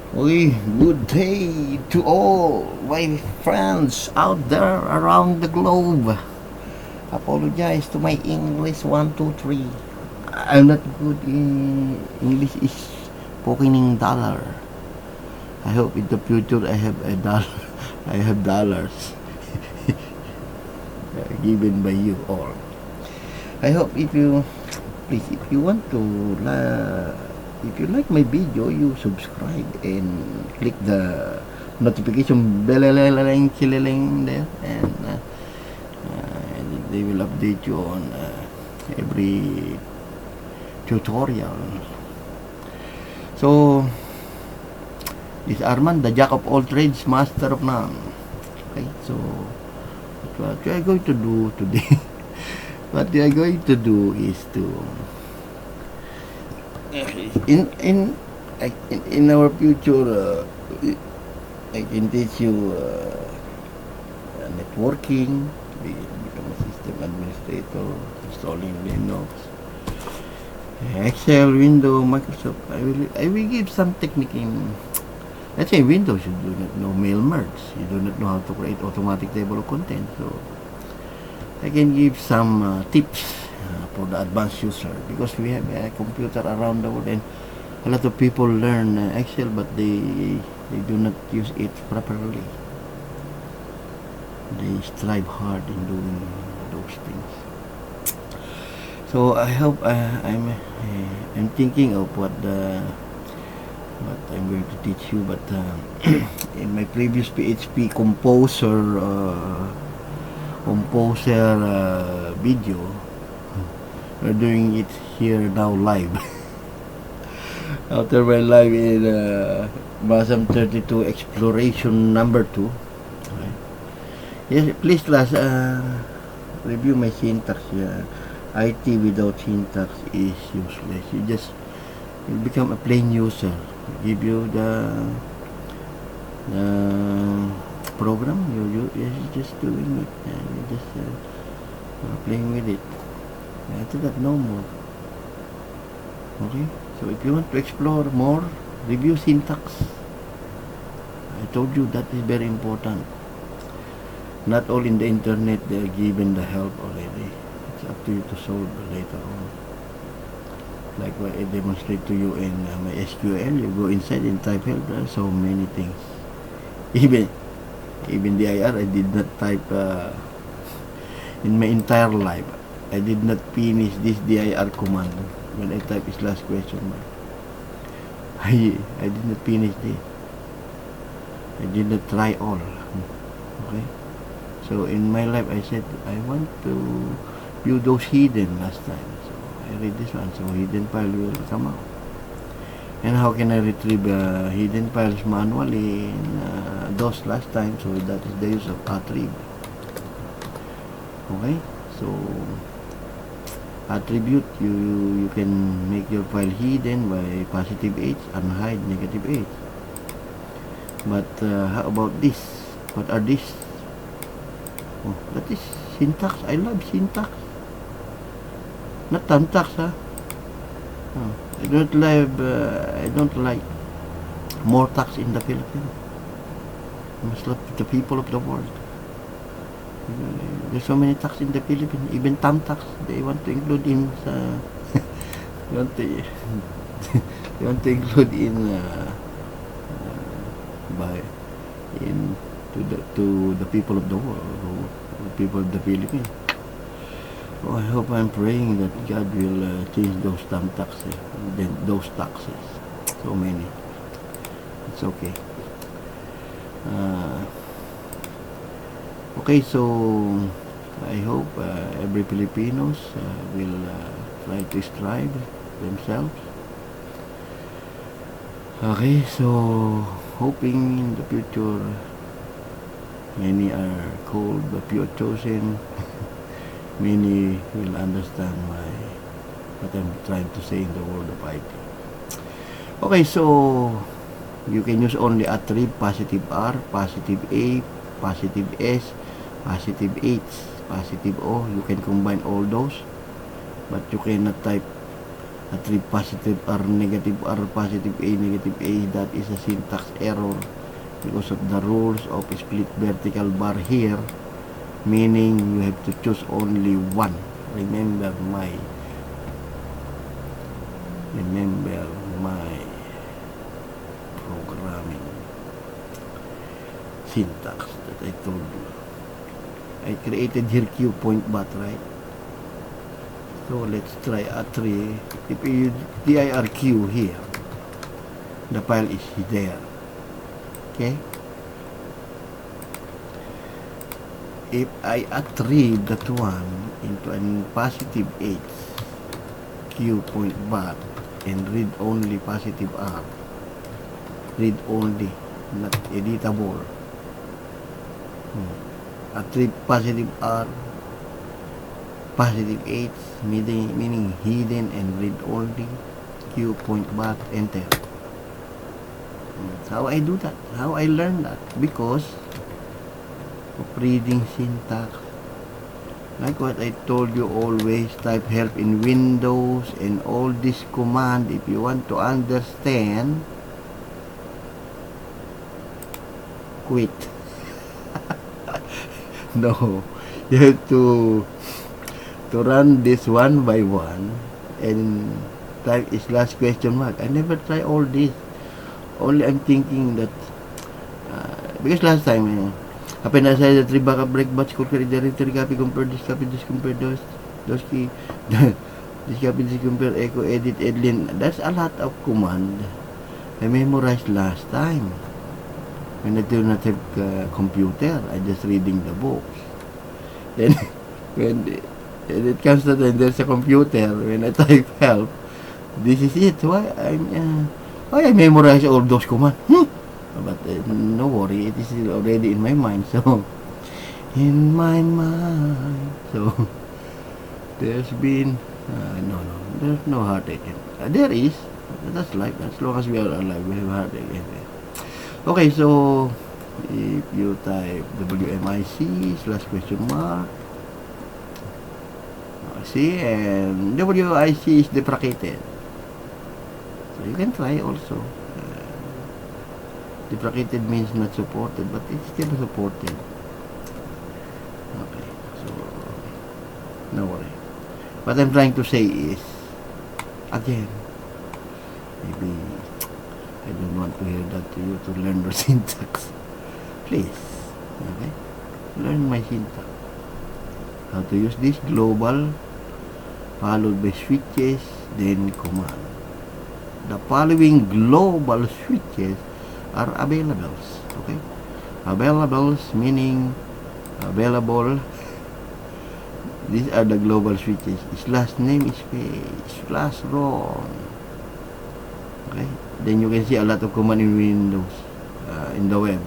Okay, good day to all my friends out there around the globe. Apologize to my English 1, 2, 3. I'm not good in English is spoken in dollar. I hope in the future I have a dollar. I have dollars given by you all. I hope if you please if you want to if you like my video, you subscribe and click the notification bell there, and they will update you on every tutorial. So this Arman, the jack of all trades, master of none. Okay, so what we are going to do today, what we are going to do is to in our future, I can teach you networking, become a system administrator, installing Linux, Excel, Windows, Microsoft. I will give some technique in. Let's say Windows, you do not know mail merge, you do not know how to create automatic table of content. So I can give some tips for the advanced user, because we have a computer around the world, and a lot of people learn Excel, but they do not use it properly. They strive hard in doing those things. So I hope I'm thinking of what I'm going to teach you, but in my previous PHP composer video, we're doing it here now live. After my live in Basam 32 exploration number 2. Okay. Yes, please class, review my syntax. IT without syntax is useless. You become a plain user. Give you the program, you're just doing it, and you're just playing with it. After that, no more. Okay, so if you want to explore more, review syntax. I told you that is very important. Not all in the internet they are given the help already. It's up to you to solve later on. Like what I demonstrate to you in my SQL, you go inside and type help. There are so many things. Even dir, I did not type in my entire life. I did not finish this dir command when I type slash question mark. I did not finish this. I did not try all. Okay. So in my life, I said I want to view those hidden last time. So I read this one. So hidden file will come out. And how can I retrieve hidden files manually in DOS last time? So that is the use of attrib. Okay. So attribute, you can make your file hidden by +H and hide -H. But how about this? What are these? Oh, that is syntax. I love syntax. Not syntax, huh? Oh, I don't like more tax in the Philippines. I must love the people of the world. There's so many tax in the Philippines. Even tax they want to include in they want to they want to include in by in to the people of the world, the people of the Philippines. Oh, I hope, I'm praying that God will change those taxes, those taxes. So many. It's okay. Okay, so I hope every Filipinos will try to strive themselves. Okay, so hoping in the future many are called but few are chosen. Many will understand what I'm trying to say in the world of IT. Okay, so you can use only attrib, +R, +A, +S, +H, +O. You can combine all those, but you cannot type Attrib positive R, negative R, positive A, negative A, that is a syntax error because of the rules of split vertical bar here, meaning you have to choose only one. Remember my programming syntax that I told you. I created here Q point but, right? So let's try a tree. If you use dirq here, the file is there. Okay? If I attribute that one into a positive H, Q point but, and read only positive R, read only, not editable. Attribute positive R, positive H, meaning hidden, and read only, Q point but, enter. How I do that? How I learn that? Because of reading syntax. Like what I told you, always type help in Windows and all this command if you want to understand. Quit. No, you have to run this one by one and type slash question mark. I never try all this. Only I'm thinking that because last time append aside the three backup break batch Qrcode directory, copy compare this compare those key this copy this compare echo edit edlin. That's a lot of command I memorized last time when I do not have computer. I just reading the books. Then when it comes to there's a computer, when I type help, this is it. Why I memorize all those commands? But no worry, it is already in my mind. So in my mind, so there's been there's no heartache. There is. That's life. As long as we are alive, we have heartache. Okay, so if you type WMIC slash question mark, see, and WIC is deprecated. So you can try also. Deprecated means not supported, but it's still supported. Okay, so no worry. What I'm trying to say is, again, maybe I don't want to hear that to you, to learn your syntax. Please, okay? Learn my syntax. How to use this global, followed by switches, then command. The following global switches are availables, okay? Availables meaning available. These are the global switches. Slash namespace, slash run. Okay? Then you can see a lot of command in Windows, in the web.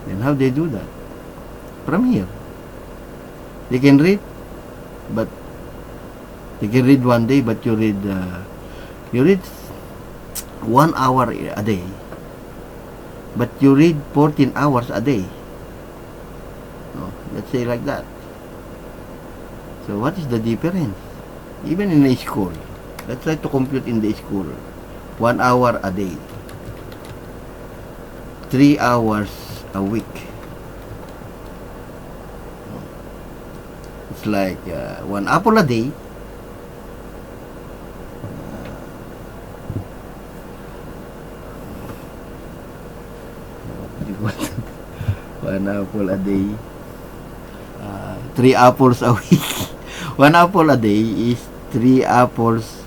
Then how they do that? From here. They can read, but you can read one day, but you read 1 hour a day, but you read 14 hours a day. Let's say like that. So what is the difference? Even in a school, let's try to compute in the school. 1 hour a day, 3 hours a week. It's like 1 apple a day. One apple a day, 3 apples a week. 1 apple a day is 3 apples.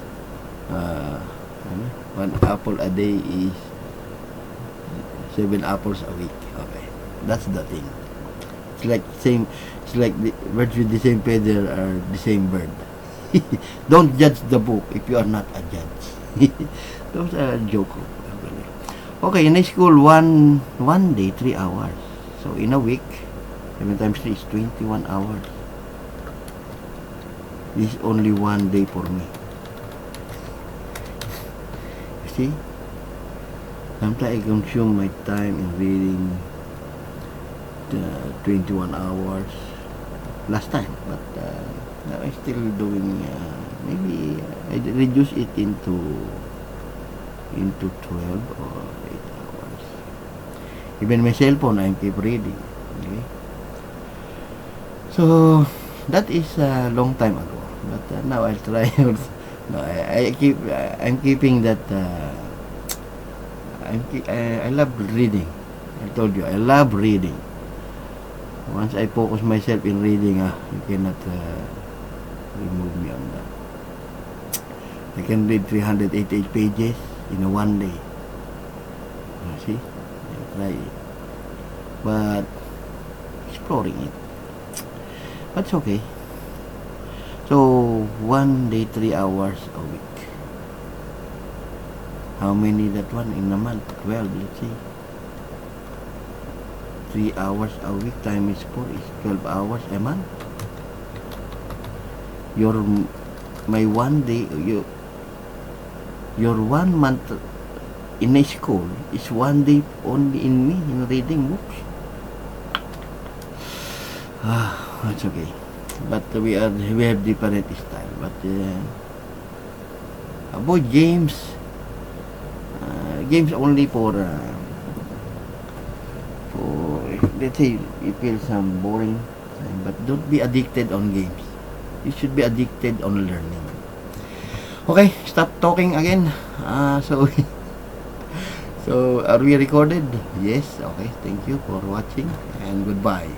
1 apple a day is 7 apples a week. Okay, that's the thing. It's like same. It's like the birds with the same feather are the same bird. Don't judge the book if you are not a judge. Those are joke. Okay, in a school, one day 3 hours. So in a week, 7 times 3 is 21 hours. This is only 1 day for me. You see? Sometimes I consume my time in reading the 21 hours last time, but now I'm still doing maybe I reduce it into 12 or 8 hours. Even my cell phone, I keep reading. Okay? So that is a long time ago. But now I'll try. No, I'm keeping that. I love reading. I told you, I love reading. Once I focus myself in reading, you cannot remove me on that. I can read 388 pages in a one day. See? I try it. But exploring it. But it's okay. So, one day, 3 hours a week. How many that one in a month? 12, let's see. 3 hours a week times 4 is 12 hours a month. My one day, your 1 month in a school is 1 day only in me in reading books. That's okay. But we have different style. But about games only for let's say you feel some boring time, but don't be addicted on games. You should be addicted on learning. Okay, stop talking again. So are we recorded? Yes. Okay, thank you for watching and goodbye.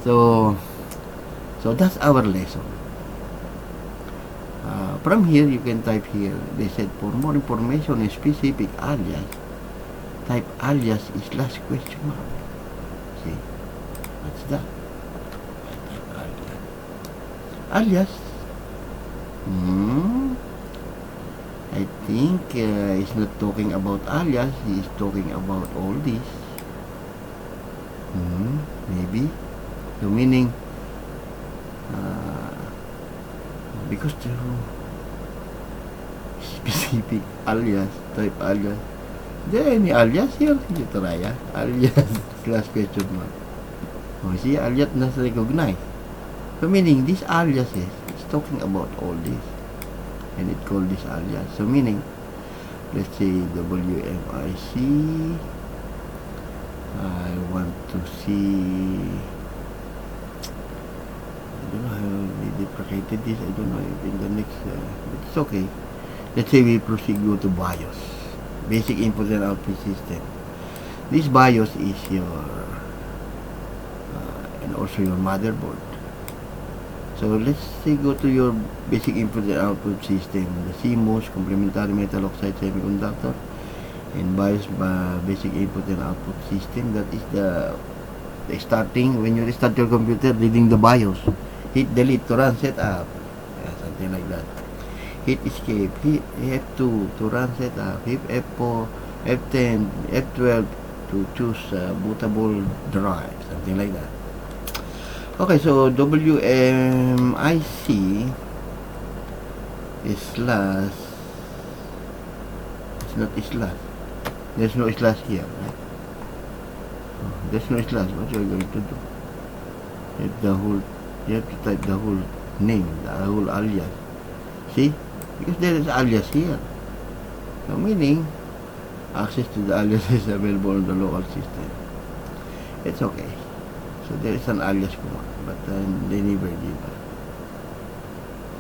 So that's our lesson. From here you can type here. They said for more information and specific alias, type alias / question mark. See, what's that? Alias. I think he's not talking about alias. He is talking about all this. Maybe. So meaning, because the specific alias, type alias. Is there any alias here? You try, alias / question mark. Oh, see, alias not recognized. So meaning, this alias is talking about all this. And it called this alias. So meaning, let's say WMIC. I want to see. I don't know how we deprecated this. I don't know if in the next. It's okay. Let's say we proceed go to BIOS, basic input and output system. This BIOS is your and also your motherboard. So let's say go to your basic input and output system, the CMOS, complementary metal oxide semiconductor, and BIOS basic input and output system. That is the starting when you restart your computer, reading the BIOS. Hit delete to run setup, something like that. Hit escape, hit F2 to run setup, hit F4, F10, F12 to choose bootable drive, something like that. Okay, so WMIC is slash. It's not slash. There's no slash here, right? There's no slash. What are you going to do? You have to type the whole name, the whole alias. See? Because there is alias here. So meaning, access to the alias is available on the local system. It's okay. So there is an alias command, but they never give us.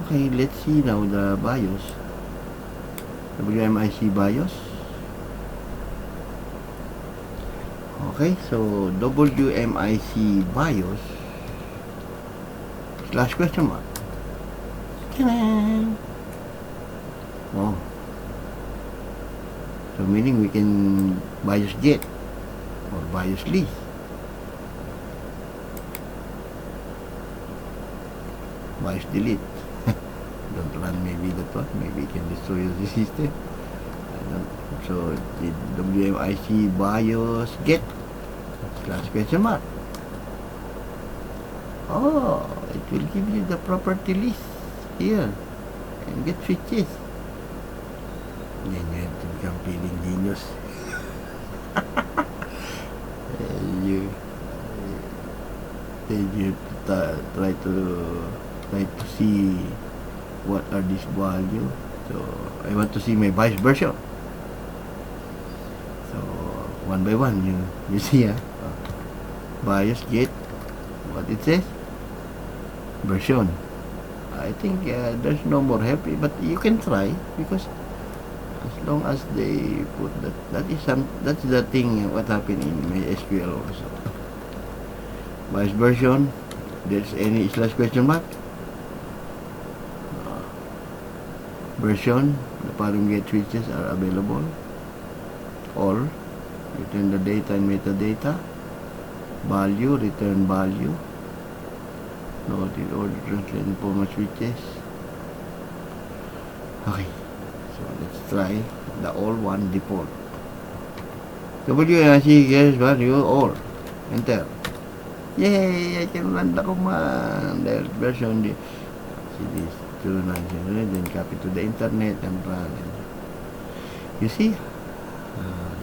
Okay, let's see now the BIOS. WMIC BIOS. Okay, so WMIC BIOS / question mark. Ta-da! Oh. So meaning we can BIOS get or BIOS list. BIOS delete. Don't run maybe that one. Maybe it can destroy the system. So the WMIC BIOS get / question mark. Oh, it will give you the property list here and get switches. Then you have to become feeling genius. you have to try to see what are these values. So I want to see my vice version. So one by one, you see, bias get what it says, version. I think there's no more happy, but you can try, because as long as they put that's the thing what happened in my SQL also. Vice version, there's any slash question mark, version, the following get switches are available, all, return the data and metadata, value, return value, note in order to translate in format switches. Okay, so let's try the all one default. WNC guess value all, enter. Yay, I can run the command. There's version see this 290, then copy to the internet and run. You see,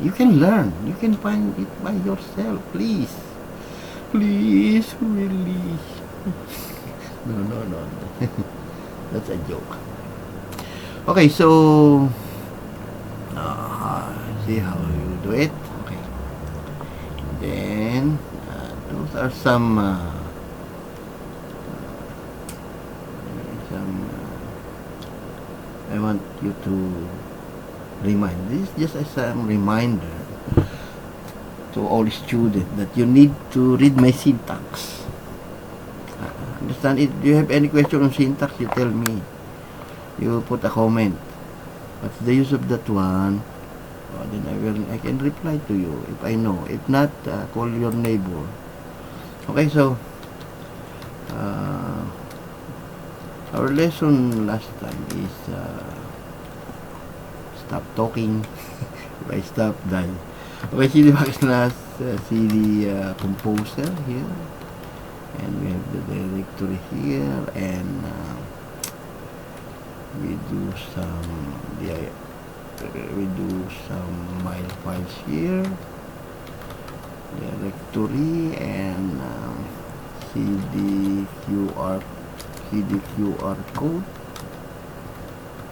you can learn, you can find it by yourself. Please really. No. That's a joke. Okay, so see how you do it. Okay, then those are some I want you to remind. This is just as a reminder to all students that you need to read my syntax. Understand it? Do you have any question on syntax? You tell me. You put a comment. What's the use of that one? Then I can reply to you if I know. If not, call your neighbor. Okay, so our lesson last time is stop talking. If I stop, die. Okay, CD backslash CD composer here, and we have the directory here, and we do some mile files here, directory, and CD Qrcode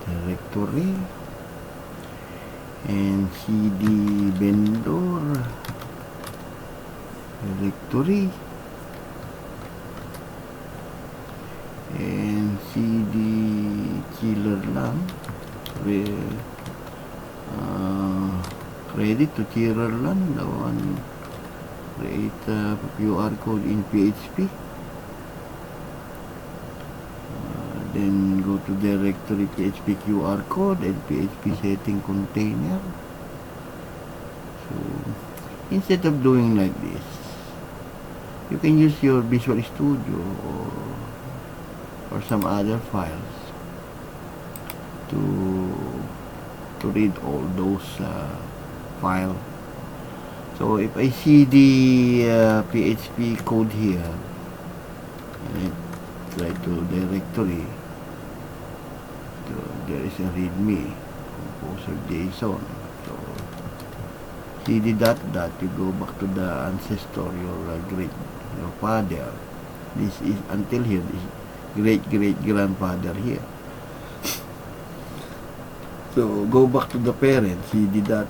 directory, and CD vendor directory, and CD killer lamp credit to killer lamp, the one create QR code in PHP. Then go to directory PHP QR code and PHP setting container. So instead of doing like this, you can use your Visual Studio or some other files to read all those files. So if I see the PHP code here, and I try to directory, so there is a readme composer JSON. So cd dot, you go back to the ancestor, your father. This is until here, this great grandfather here. So go back to the parent, cd dot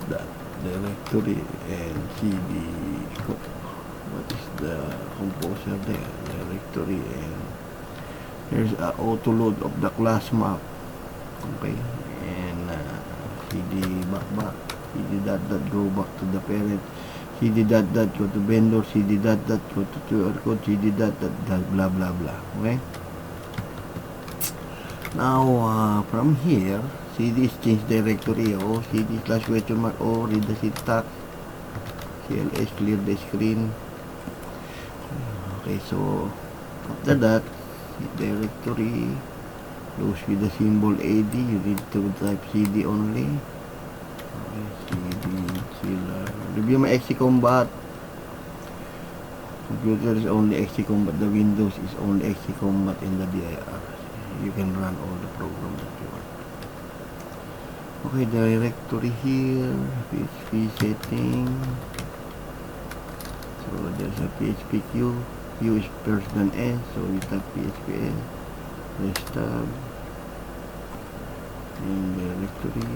directory, and cd what is the composer there, directory, and there's a auto load of the class map. Okay, and cd back, cd dot go back to the parent, cd dot go to vendor, cd dot go to Qrcode, cd dot blah blah blah. Okay, now from here, cd is change directory, o cd slash question mark, o read the syntax, cls clear the screen. Okay, so after that, directory close with the symbol AD. You need to type CD only. Okay, CD killer. Review my XCombat. Computer is only XCombat. The Windows is only XCombat in the dir. You can run all the programs that you want. Okay, directory here, PHP setting. So there's a PHP queue. Q is first than S, so you type PHP S, press tab, in directory,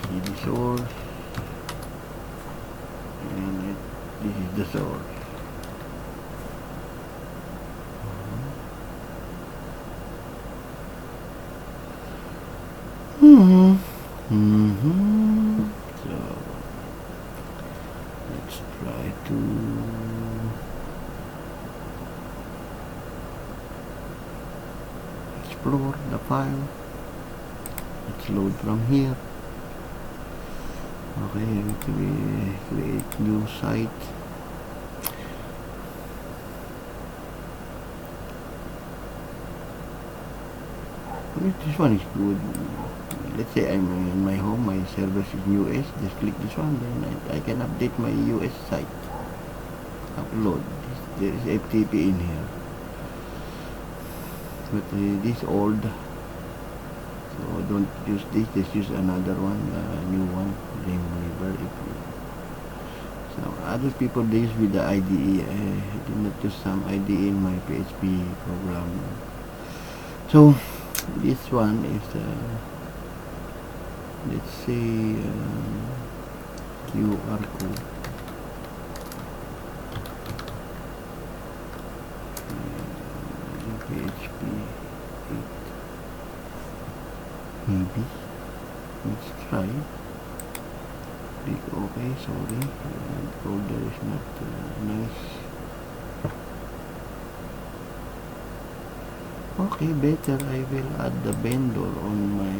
cd source, and this is the source. So let's try to explore the file. Let's load from here. Okay, we create new site. Okay, this one is good. Let's say I'm in my home, my server is US, just click this one, then I can update my US site. Upload. There is FTP in here. But this old, so don't use this, just use another one, new one, Dreamweaver. So other people, they use with the IDE. I did not use some IDE in my PHP program. So this one is let's say Qrcode. PHP 8 maybe. Let's try. Click OK. Sorry, the folder is not nice. Okay, better. I will add the vendor on my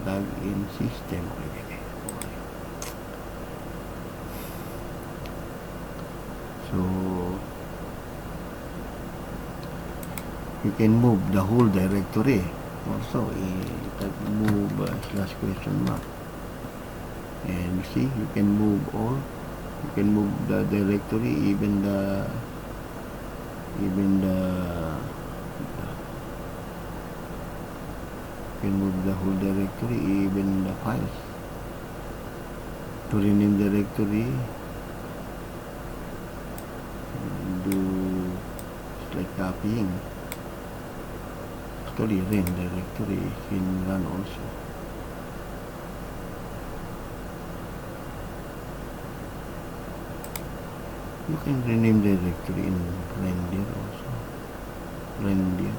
login system. Okay. So you can move the whole directory. Also, type move /? And you see, you can move all. You can move the directory, even the you can move the whole directory, even the files. To rename directory, do it's like copying. Actually, ren directory can run also. You can rename directory in render also. Render.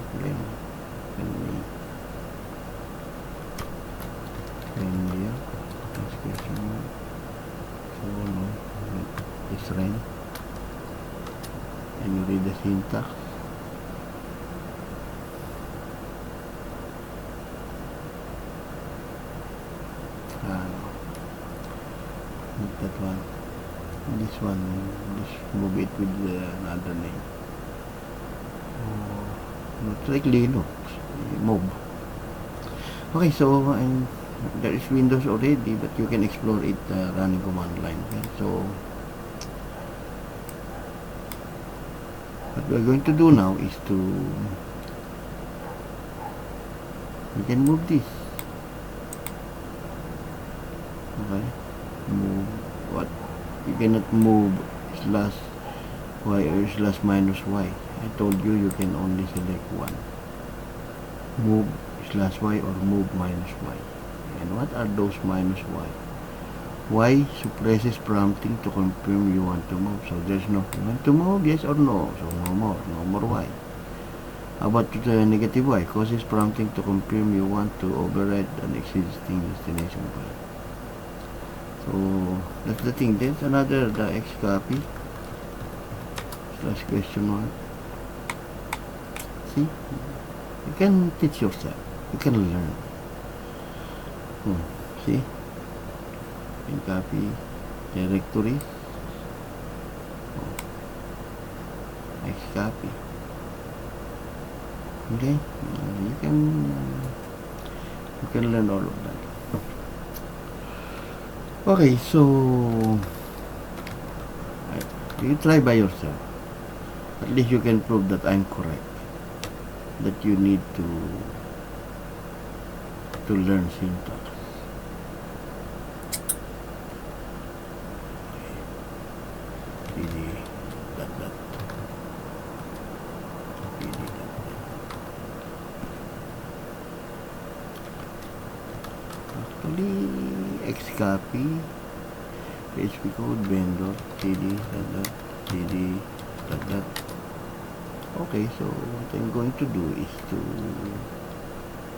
So no, it's ren. And you read the syntax. Not that one. This one, just move it with another name. Not like Linux. Move. Okay, so there is Windows already, but you can explore it running command line. Okay? So what we are going to do now is to we can move this. Okay, move what? You cannot move /y or /-y. I told you you can only select one. Move /y or move -y. And what are those -y? Y suppresses prompting to confirm you want to move. So there's no you want to move, yes or no. So no more Y. How about the negative Y? Causes prompting to confirm you want to override an existing destination file. So that's the thing. There's another the X copy /?. See, you can teach yourself. You can learn. See, you can copy directories. X copy. Okay, you can learn all of that. Okay, so you try by yourself. At least you can prove that I'm correct. That you need to learn syntax. PD ... directory, xcopy, PHP code, vendor, cd, cd, okay, so what I'm going to do is to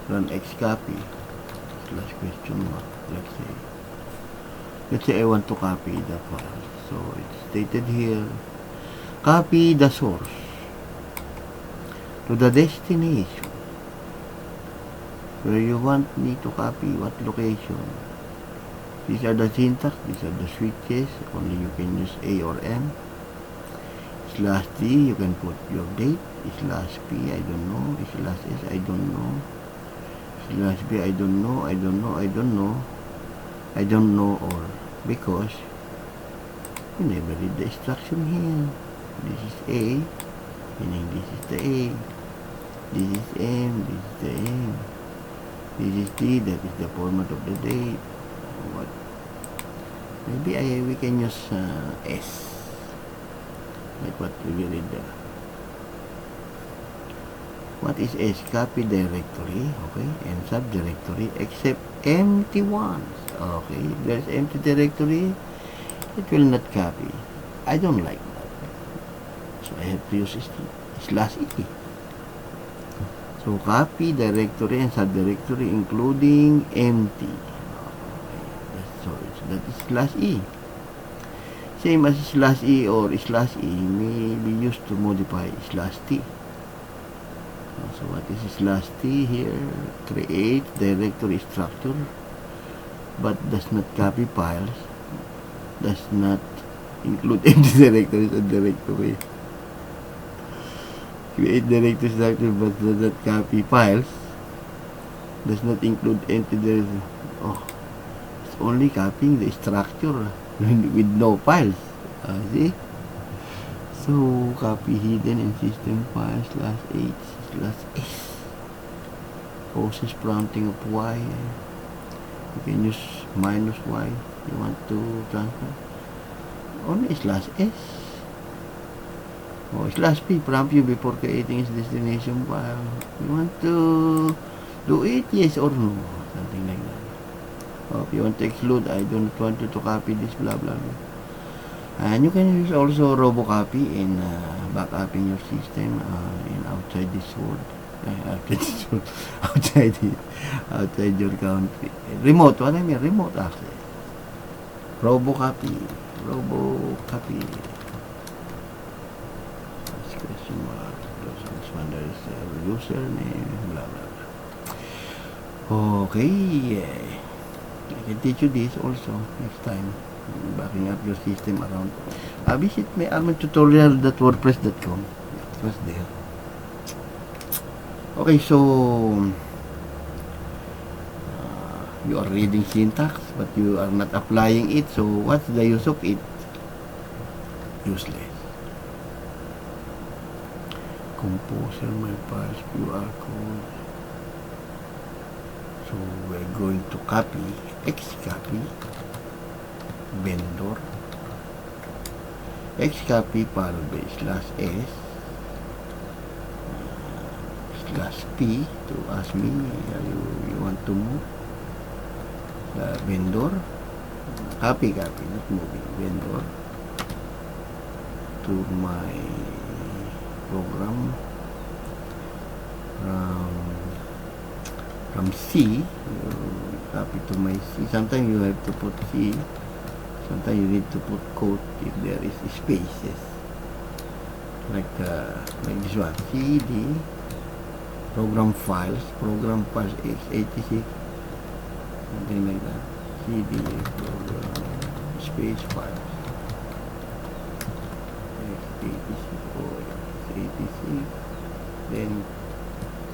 run xcopy slash question mark. Let's say I want to copy the file. So it's stated here, copy the source to the destination where you want me to copy, what location. These are the syntax, these are the switches, only you can use A or M. Slash D, you can put your date. Slash P, I don't know. Slash S, I don't know. Slash B, I don't know, I don't know, I don't know. I don't know, or because you never read the instruction here. This is A, meaning this is the A. This is M, this is the M. This is D, that is the format of the date. What? Maybe we can use S. Like what we read there. What is S? Copy directory, okay, and subdirectory except empty ones. Okay, if there's empty directory, it will not copy. I don't like that. So I have to use slash E. So copy directory and subdirectory including empty. Okay, so that is slash E. Same as slash E or slash E may be used to modify slash T. So what is slash T here? Create directory structure but does not copy files, does not include empty directories and directory. Create directory structure but does not copy files, does not include empty directory. Oh, it's only copying the structure with no files. See? So copy hidden in system file slash H slash S. Process prompting of Y. You can use minus Y. You want to transfer. Only slash S. Or slash P prompt you before creating its destination file. You want to do it, yes or no, something like that. Or if you want to exclude, I don't want you to copy this, blah blah blah. And you can use also robocopy in backupping your system in outside this world. Outside your country. Remote, what I mean, remote access. Robocopy. Question mark. This one there is username, blah blah blah. Okay. I can teach you this also next time. Backing up your system around. Visit my tutorial.wordpress.com. It was there. Okay, so you are reading syntax but you are not applying it, so what's the use of it? Useless. Composer my files, Qrcode. So we're going to copy, xcopy, vendor, xcopy followed by slash S, slash P to ask me you want to move the vendor, copy, not moving, vendor to my program from C, copy to my C. Sometimes you have to put C, sometimes you need to put quote if there is spaces, like this one, CD program files x86, something like that, CD program space files x86 or x86, then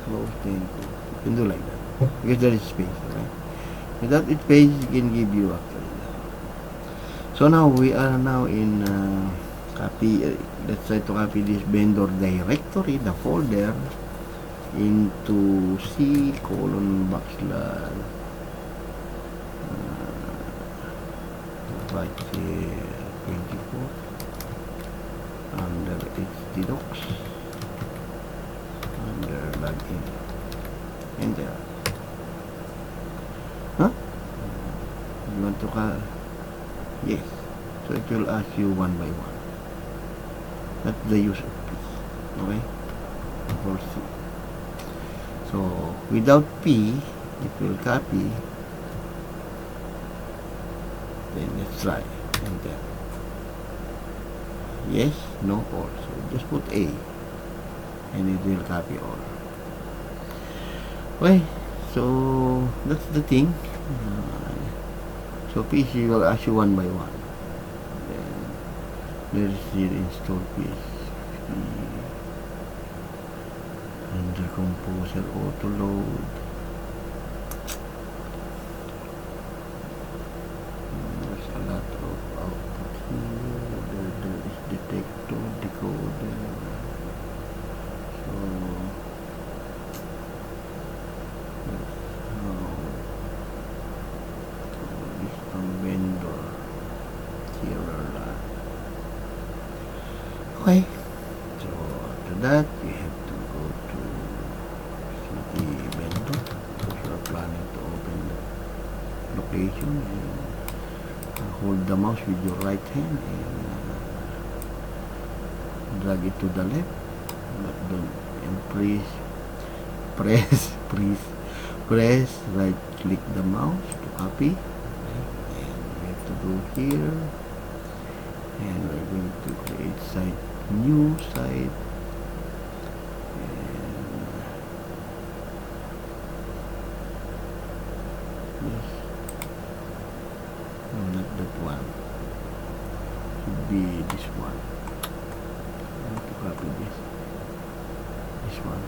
close, then go. You can do like that because there is space, right? Without it space, it can give you actually that. So now we are now in copy. Let's try to copy this vendor directory, the folder, into C:\\\, right here 24 under htdocs, under login, enter. You want to yes. So it will ask you one by one. That's the use of P. Okay? For C. So without P, it will copy. Then let's try. Enter. Yes, no, all. So just put A. And it will copy all. Okay, so that's the thing. So PC will ask you one by one. Then let's see the install PHP and the composer auto load. There's a lot of output here. There is detector, decoder. So vendor Qrcode. Okay, so after that you have to go to the vendor if you are planning to open the location, and hold the mouse with your right hand and drag it to the left, but don't, and press right click the mouse to copy. Go here, and we're going to create site, new site, and yes, no, not that one, should be this one. I have to copy this one.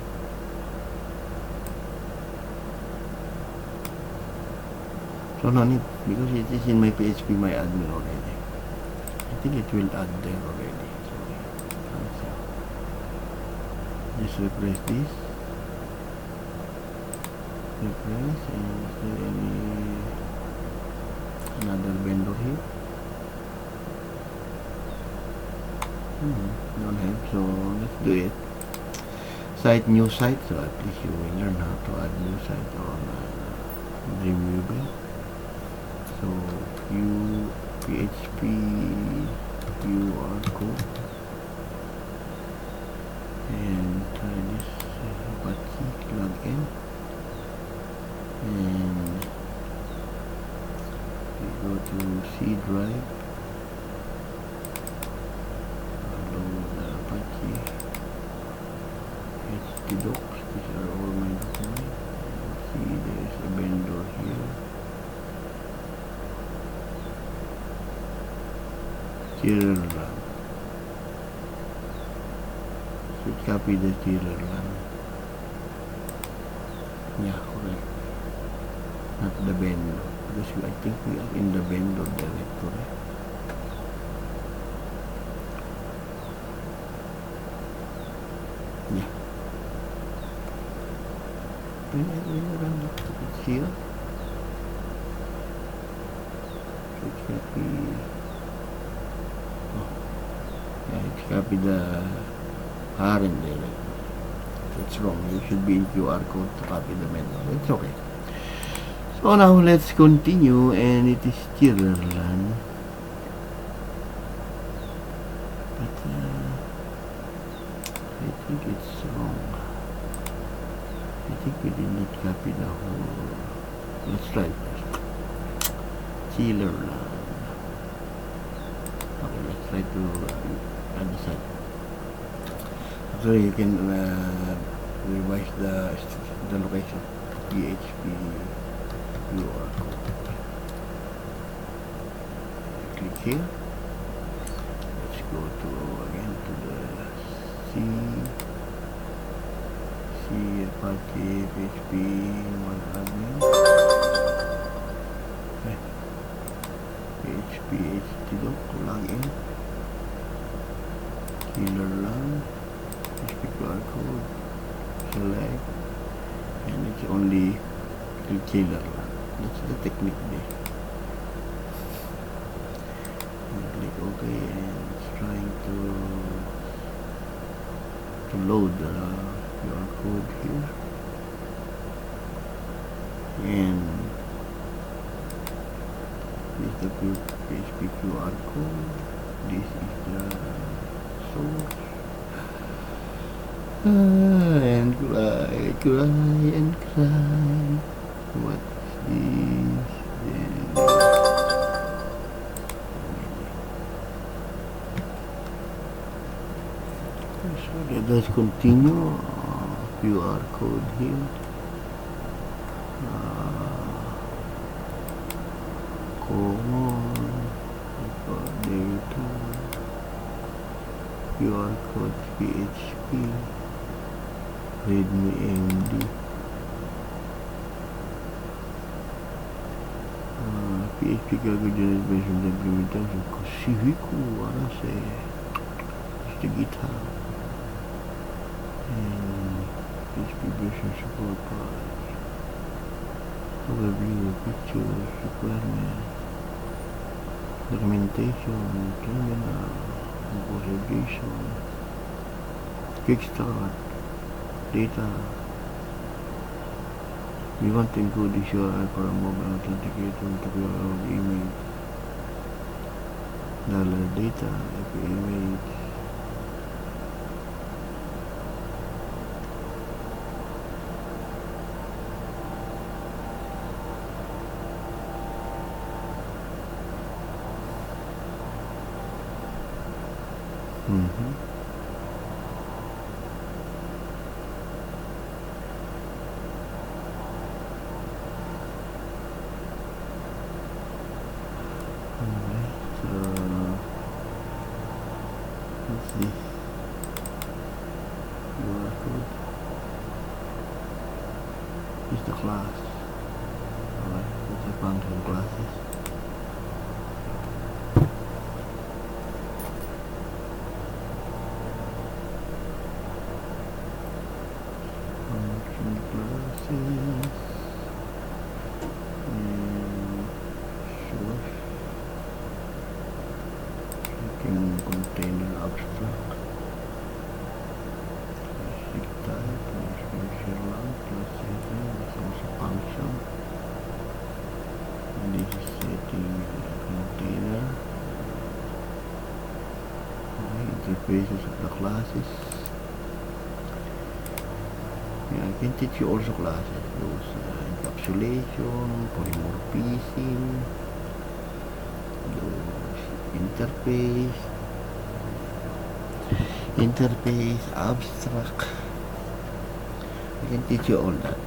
So no need, because it is in my PHP my admin already. I think it will add there already. So cancel. Just refresh this. Refresh, and is there another vendor here? Don't have, so let's do it. Site, new site, so at least you will learn how to add new site on Dreamweaver. So PHP Qrcode, and try this Apache login, and we go to C drive, load the Apache htdocs. These are all my documents. See, there's a vendor here. Qrcode. So copy the Qrcode. Yeah, correct. Not the vendor, because I think we are in the vendor directory. Yeah. It's here. So copy. Copy the parent directory. That's wrong. You should be in Qrcode to copy the menu. It's okay. So now let's continue, and it is Qrcode. But I think it's wrong. I think we did not copy the whole. Let's try it first. Qrcode. Okay, let's try to add the site. So you can revise the location. PHP Qrcode. Click here. Let's go to again to the C Apache PHP one admin. Okay. PHP htdoc login. Qrcode. PHP Qrcode. Select. And it's only Qrcode. That's the technique there. And click OK, and it's trying to load the Qrcode here. And This is the PHP QR code. This is the source. And cry and cry. What is this? So let us continue. QR code here. Common data. QR code PHP. Readme AMD. PHP Qrcode generated based on the implementation of Civico. What I say? It's the GitHub. And PHP version support parts. Overview, pictures, requirements, documentation, terminal, composition, quick start, data. We want to include this URL for a mobile authenticator to be our image. $data, image. What's this? QR code. It's the class. Alright, it's a function classes. Function classes. Source. Container abstract. Basic type, expansion lang, plus setting, this is also function. And this is setting container. Interfaces of the classes. Yeah, I can teach you also classes. Those encapsulation, polymorphism, those interface, abstract. I can teach you all that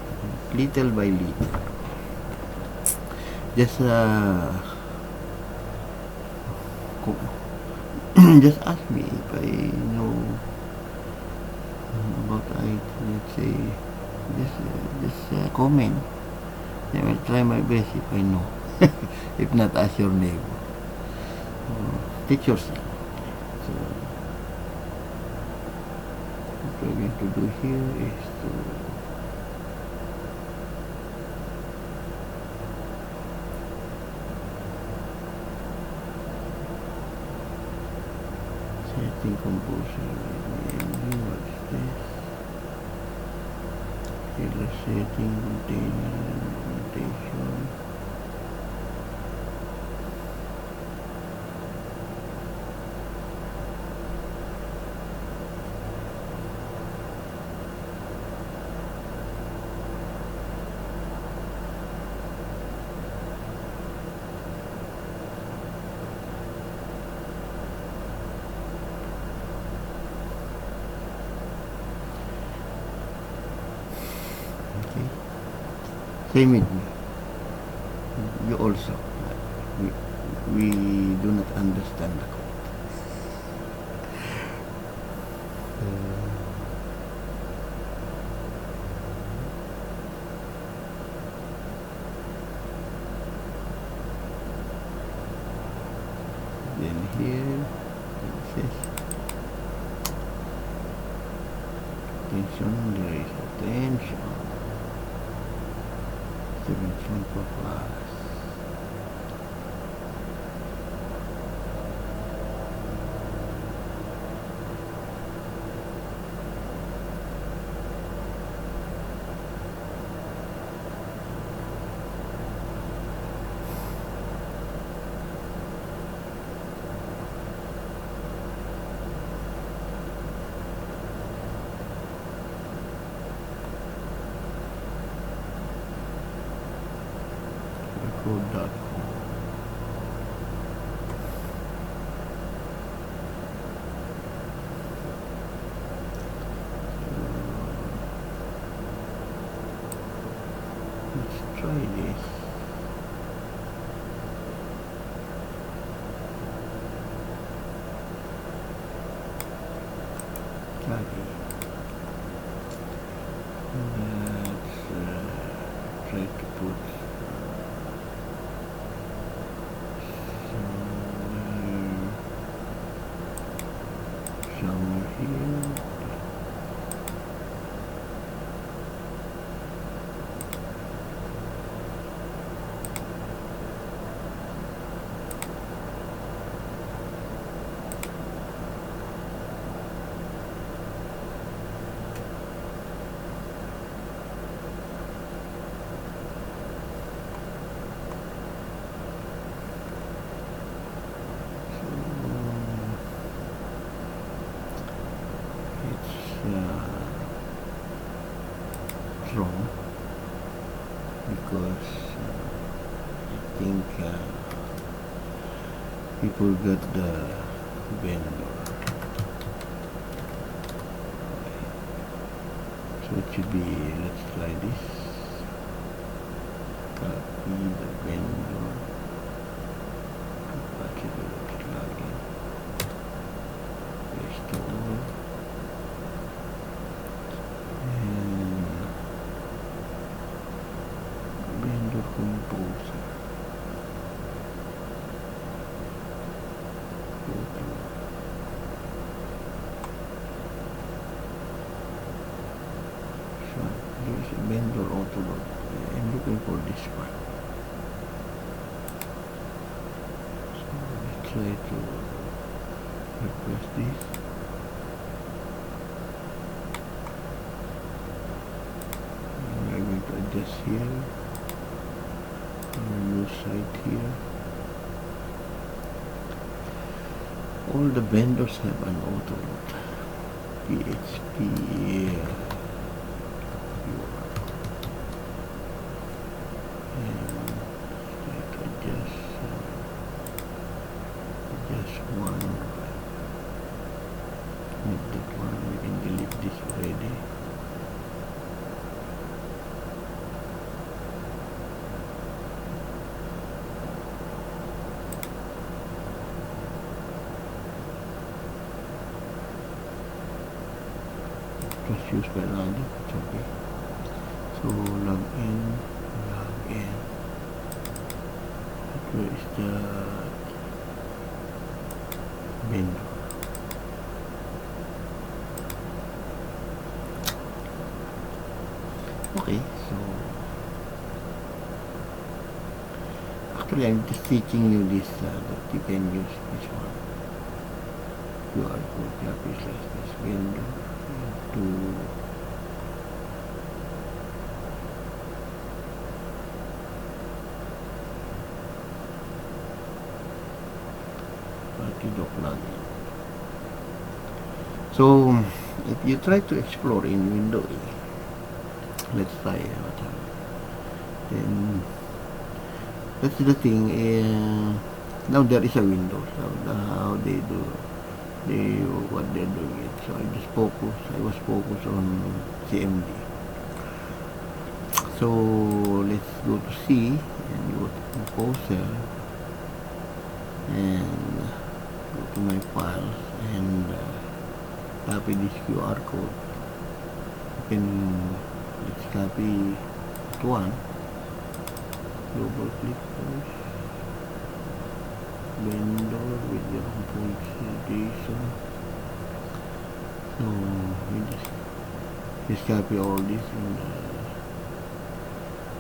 little by little. Just just ask me if I know about it. Let's say just comment. I will try my best if I know. If not, ask your neighbor. Teach yourself. So what we're going to do here is to setting composer. What is this? Header setting, container, implementation. Same with me. You also. We do not understand the code. Then here it says attention, there is attention. 17 per class. Qrcode.com. Let's try this. Okay. Let's try to put some here. Wrong because I think people got the vendor, so it should be, let's try this, copy the vendor, compatibility login, paste all, vendor composer. So there's a vendor autoload. I'm looking for this one. So let's try to request this. And I'm going to adjust here. New site here. All the vendors have an autoload. PHP and try to adjust one. Not that one. We can delete this already. Just use by login, it's okay. So log in. Where is the vendor? Okay, so actually I'm just teaching you this that you can use this one. QR code, copy slash this vendor into login. So if you try to explore in window A, let's try what happens. Then that's the thing. Now there is a window. So how they do, what they're doing it. So I was focused on CMD. So let's go to C and go to Composer and go to my files and copy this QR code. You can, let's copy it one, double click first, vendor with the composition. So we just copy all this and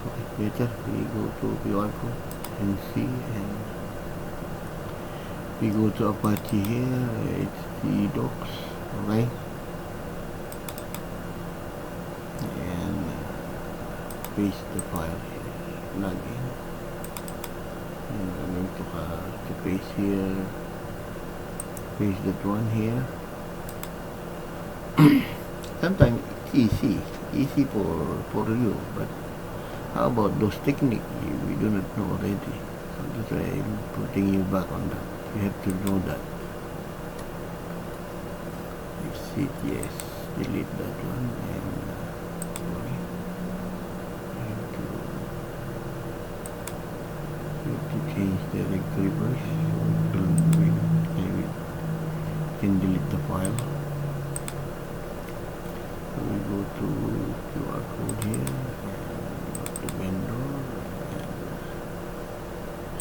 okay, better we go to QR code and see, and we go to Apache here, it's the docs, okay, and paste the file here, log in, and I'm going to paste here, paste that one here. Sometimes it's easy for you, but How about those techniques? We do not know already. So that's why I'm putting you back on that. You have to know that. Exit, yes. Delete that one and sorry. You have to change directory first. You can delete the file. So we go to QR code here and go to vendor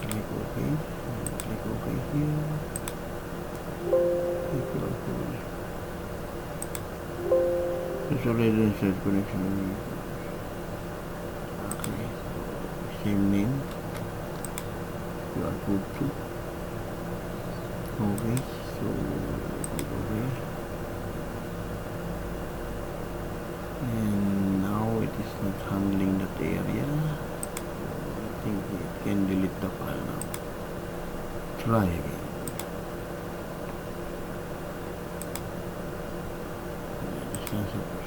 and click OK and click OK here. QR code. It's already inside connection. Okay, so same name. QR code 2. Okay, so okay. And now it is not handling that area. I think it can delete the file now. Try again.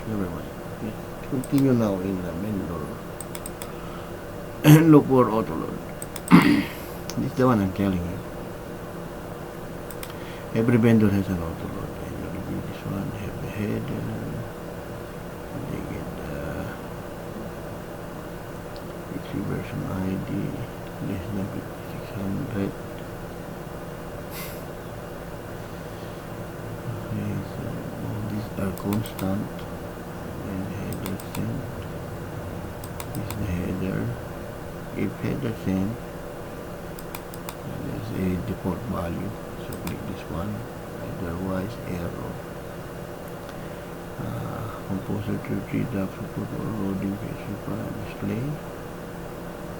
Never mind. Let's continue now in the vendor and look for autoload. This is the one I'm telling you. Every vendor has an autoload. And you review this one, have the header. They get the version ID less than 5600. Okay, so all these are constant. And header send. This is the header. If header send, there's a default value. So click this one. Otherwise, error. Composer to retrieve the support or loading page file display,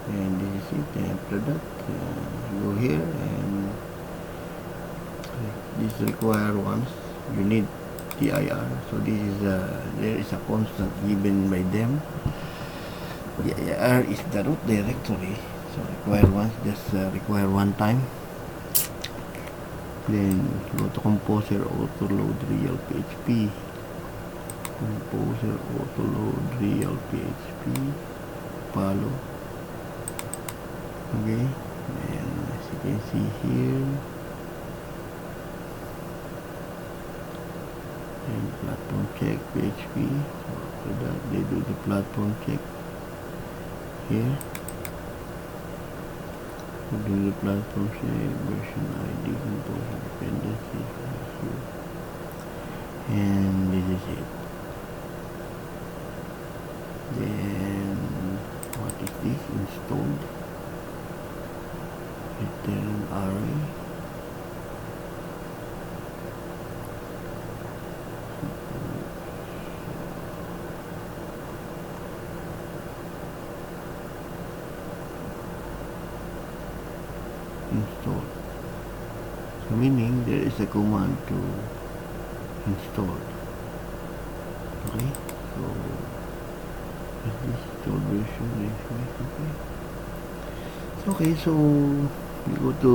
and this is it. After that, go here and this require ones. You need TIR. So this is there is a constant given by them. TIR is the root directory. So require once, just require one time. Then go to Composer auto load real PHP. Composer autoload real PHP follow. Okay, and as you can see here, and platform check PHP. So after that they do the platform check here. We do the platform check, version ID, composer dependencies here, and this is it. Then what is this? Installed return array. Installed. So meaning there is a command to install. Okay, so this install version is okay. So you go to,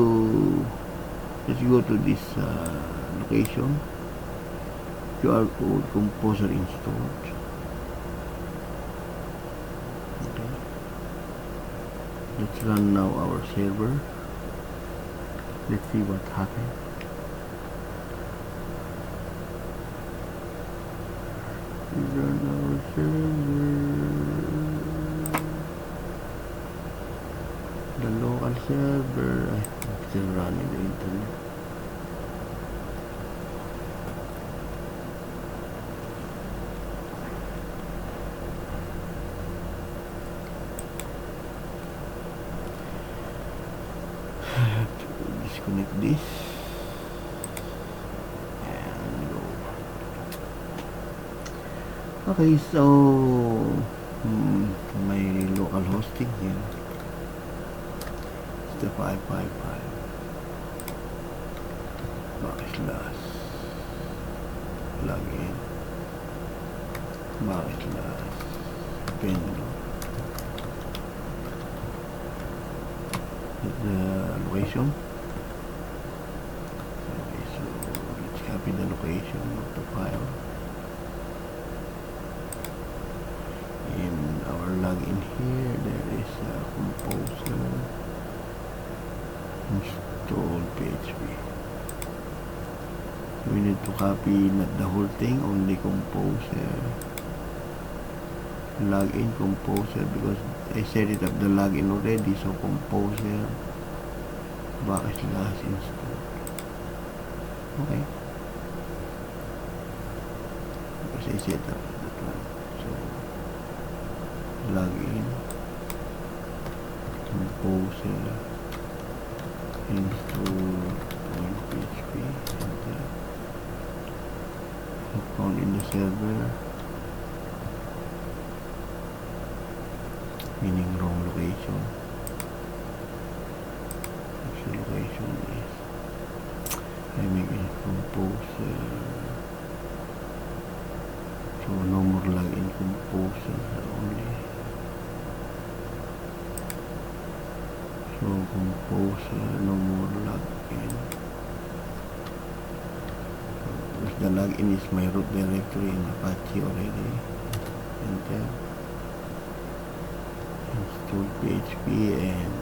let's go to this location. Qrcode composer installed. Okay, let's run now our server. Let's see what happened. Run our server. The local server. I'm still running the internet. I have to disconnect this and go. Okay, so my local hosting here is the 555 backslash login backslash vendor. The location. Okay, so let's copy the location of the file in our log in here. There is a composer, install PHP. We need to copy not the whole thing, only composer, login composer, because I set it up the login already. So composer /install. Okay, because I set up that one. So login composer install.php, enter. Found in the server, meaning wrong location. Actual location is, I make a composer, so no more login composer only. So composer, no more login. The login is my root directory in Apache already. Enter. Install PHP, and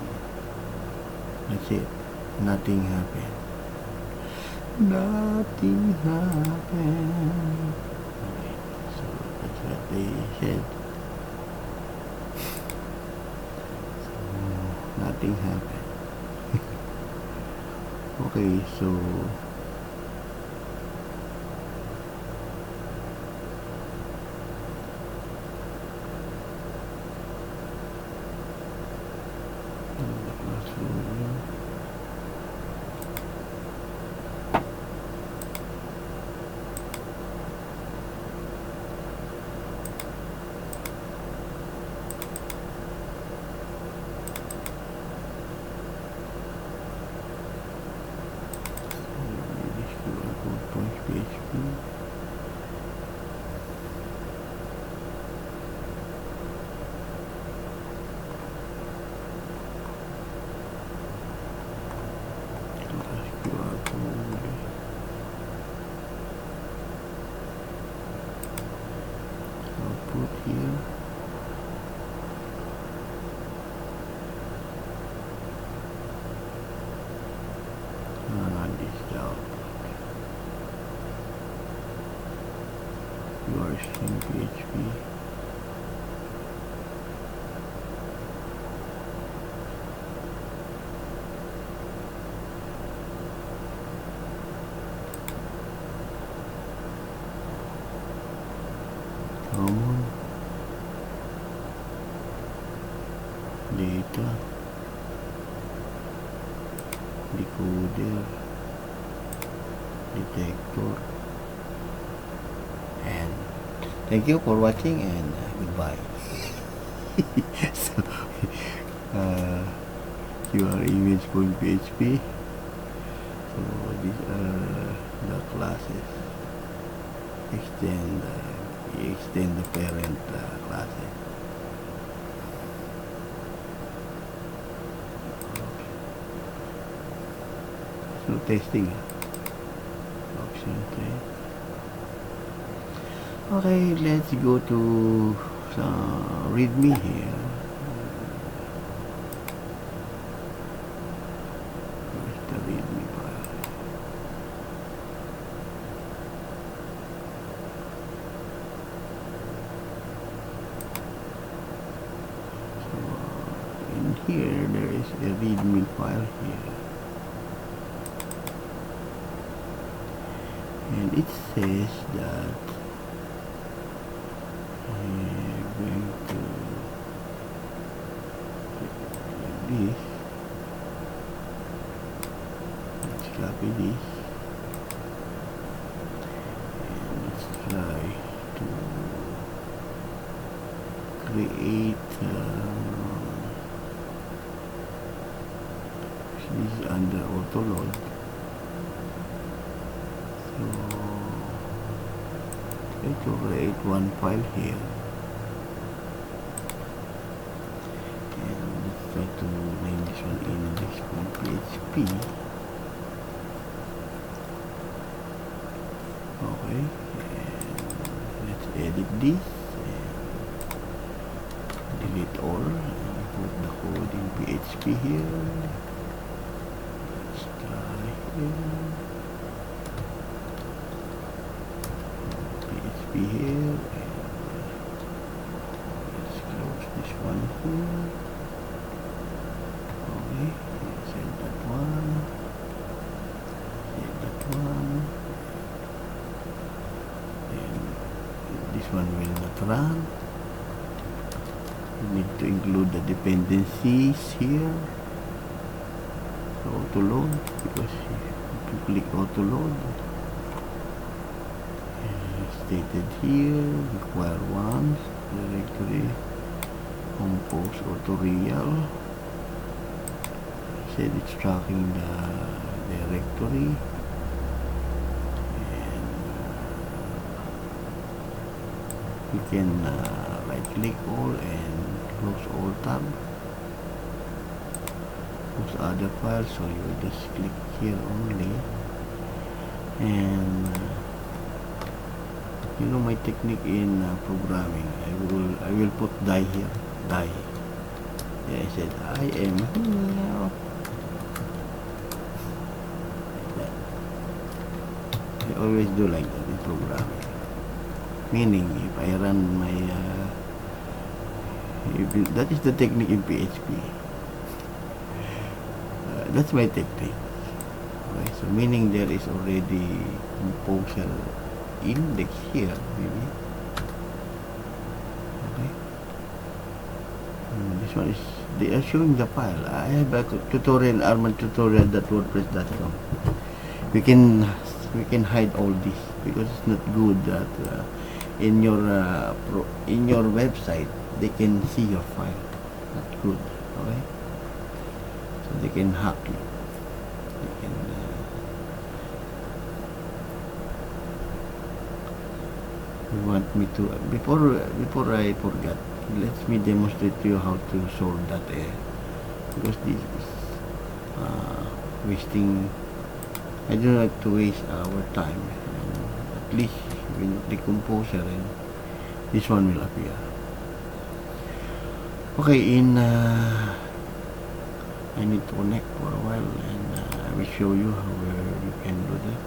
that's it. Nothing happened. Nothing happened. Okay, so that's what they said. So nothing happened. Okay, so PHP. Qrcode. Output here. This is the output. You are in PHP. Common data decoder detector, and thank you for watching, and goodbye. So your image.php. So these are the classes. Extend the parent classes. So testing option 3. Okay, let's go to readme here. Where's the readme file? So in here there is a readme file here, and it says that we're going to this. Let's copy this, and let's try to create this is under auto load. So try to create one file here, and let's try to name this one index.php. Okay, and let's edit this and all and put the code in PHP here. Let's try here. PHP here, and let's close this one here. Okay, save that one. Save that one. And this one will not run. You need to include the dependencies here. Auto load, because if you click auto load, stated here, require ones, directory, compose auto-real. Said it's tracking the directory, and you can right click all and close all tab, close other files, so you just click here only. And you know my technique in programming, I will put die here, die. Yeah, I said I am here. I always do like that in programming. Meaning, if I run my that is the technique in PHP. That's my technique. Okay, so meaning there is already composer index here, maybe. Okay. This one is, they are showing the file. I have a tutorial, armadtutorial.wordpress.com. We can hide all this, because it's not good that in your website they can see your file. Not good. Okay. So they can hack you. They can you want me to, before I forget, let me demonstrate to you how to solve that error, because this is wasting. I don't like to waste our time, and at least when the composer, and this one will appear. Okay, I need to connect for a while, and I will show you how you can do that.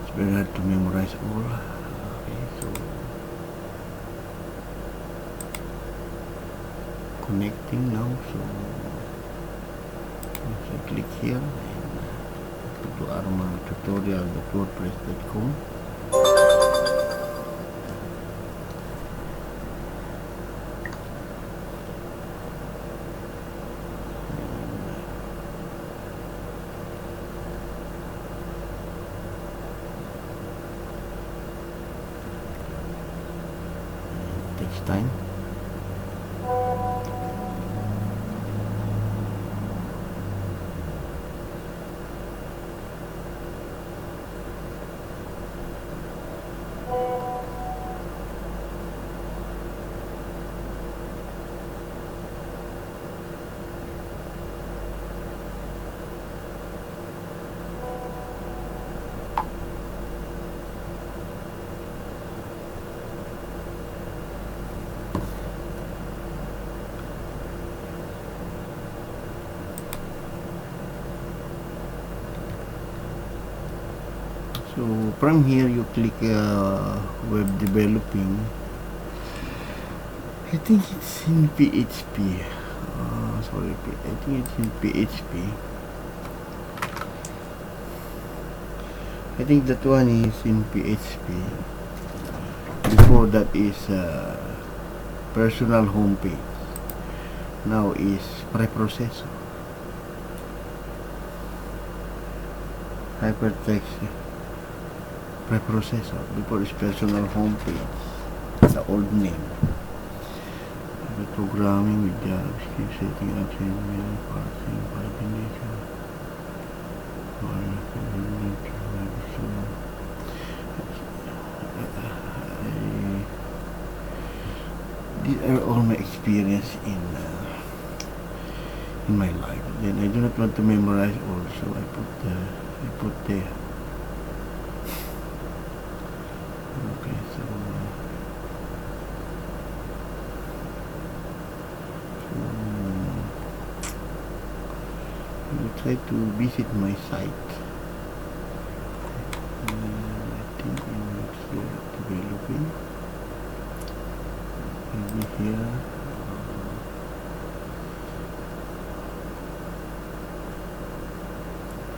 It's very hard to memorize all. Okay, so connecting now. So I click here and go to armadtutorial.wordpress.com. Takes time. So from here you click web developing. I think it's in PHP. Sorry, I think it's in PHP. I think that one is in PHP. Before that is personal homepage. Now is preprocessor. Hypertext preprocessor. Before is personal homepage. The old name. Programming with JavaScript, setting up, parsing, combination. These are all my experience in my life. Then I do not want to memorize all, so I put there. Okay, so will try to visit my site. I think it's here developing. Maybe here.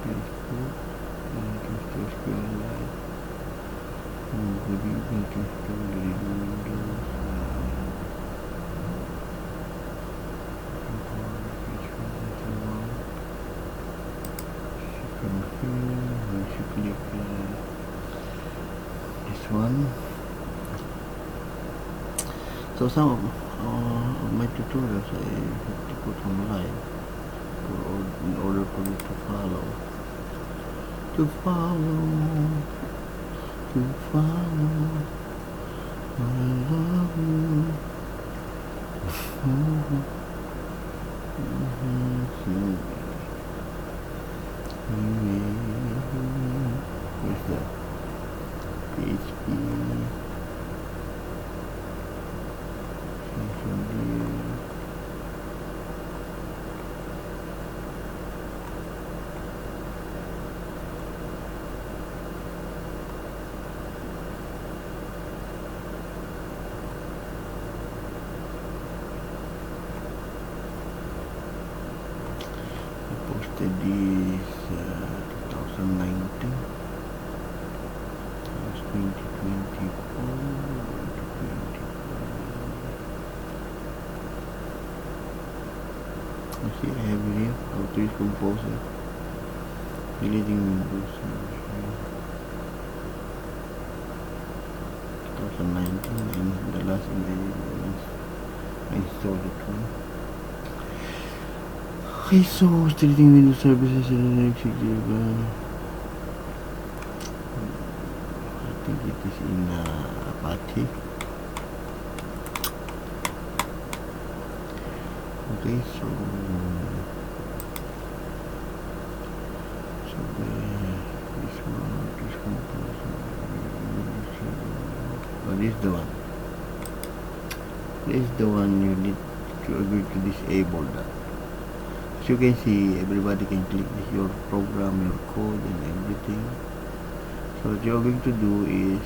Facebook. Maybe you can install the Windows. From here, once you click this one. So some of my tutorials I have to put online in order for you to follow. I love you. Where's that? PHP. Posted this 2019. It's 2024. You see, I have here how to use Composer. Deleting Windows. 2019, and the last I installed it one. Okay, so deleting Windows services in the next I think it is in Apache. Okay, so this is the one. This is the one you need to agree to disable that. As you can see, everybody can click this, your program, your code, and everything. So what you're going to do is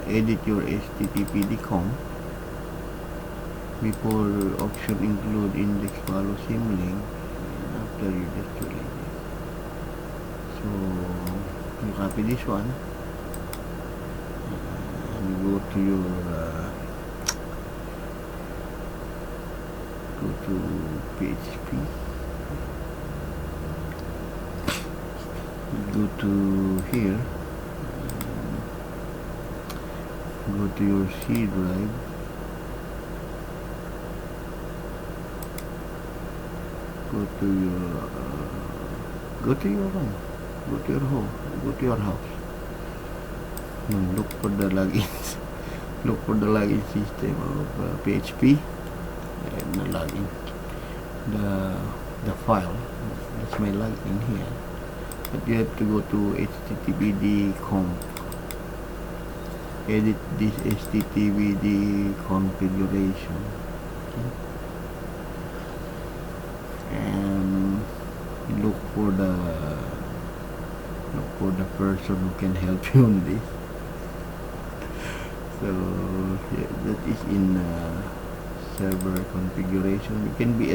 edit your HTTPD com before option include index follow symlink, and after you just do like this. So you copy this one and you go to your PHP. Go to here, go to your C drive, go to your house. Look for the logins. Look for the login system of PHP and the login. The file. That's my login here. But you have to go to httpd conf. Edit this httpd configuration. Okay. And look for the person who can help you on this. So yeah, that is in server configuration. You can be a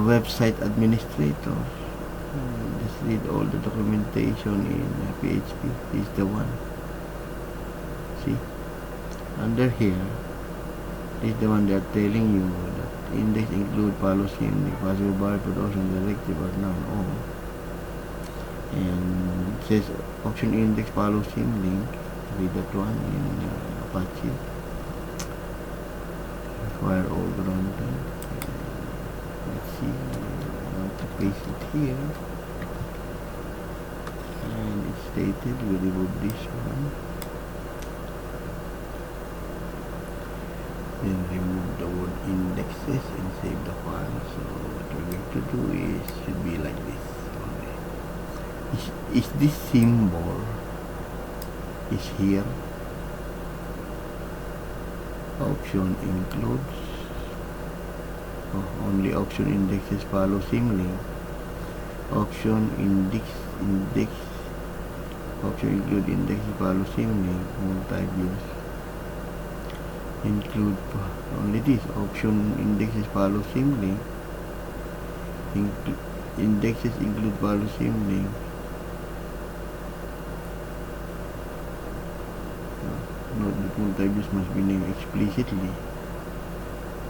website administrator. Just read all the documentation in PHP. This is the one. See, under here, this is the one they are telling you that index include policy and the possible bar production directive are now on. And it says option index follow symlink. Read that one in Apache. Require all the runtime. Let's see. I want to paste it here. And it's stated we remove this one. Then remove the word indexes and save the file. So what we're going to do is should be like this. Is this symbol is here? Option includes only option indexes follow symlink. Option include indexes follow symlink. Multi-views include only this. Option indexes follow symlink. Indexes include follow symlink. Note that multi-views must be named explicitly.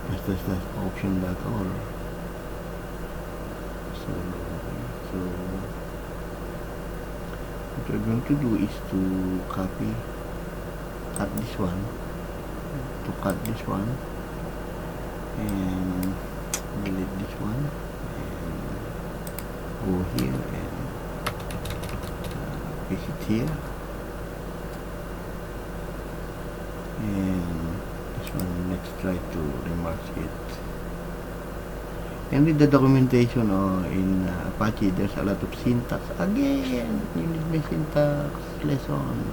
That's option.all. So what we're going to do is to cut this one, and delete this one, and go here and paste it here, and this one let's try to remark it. And with the documentation in Apache, there's a lot of syntax. Again, you need my syntax lesson.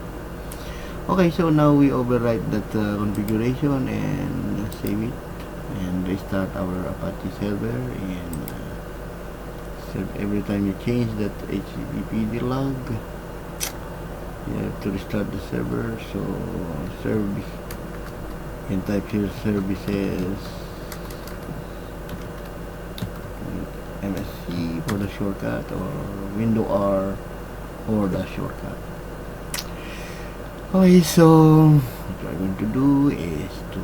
Okay, so now we overwrite that configuration and save it and restart our Apache server, and every time you change that HTTP log, you have to restart the server. So service, you can type here services MSC for the shortcut, or window R for the shortcut. Okay, so what we're going to do is to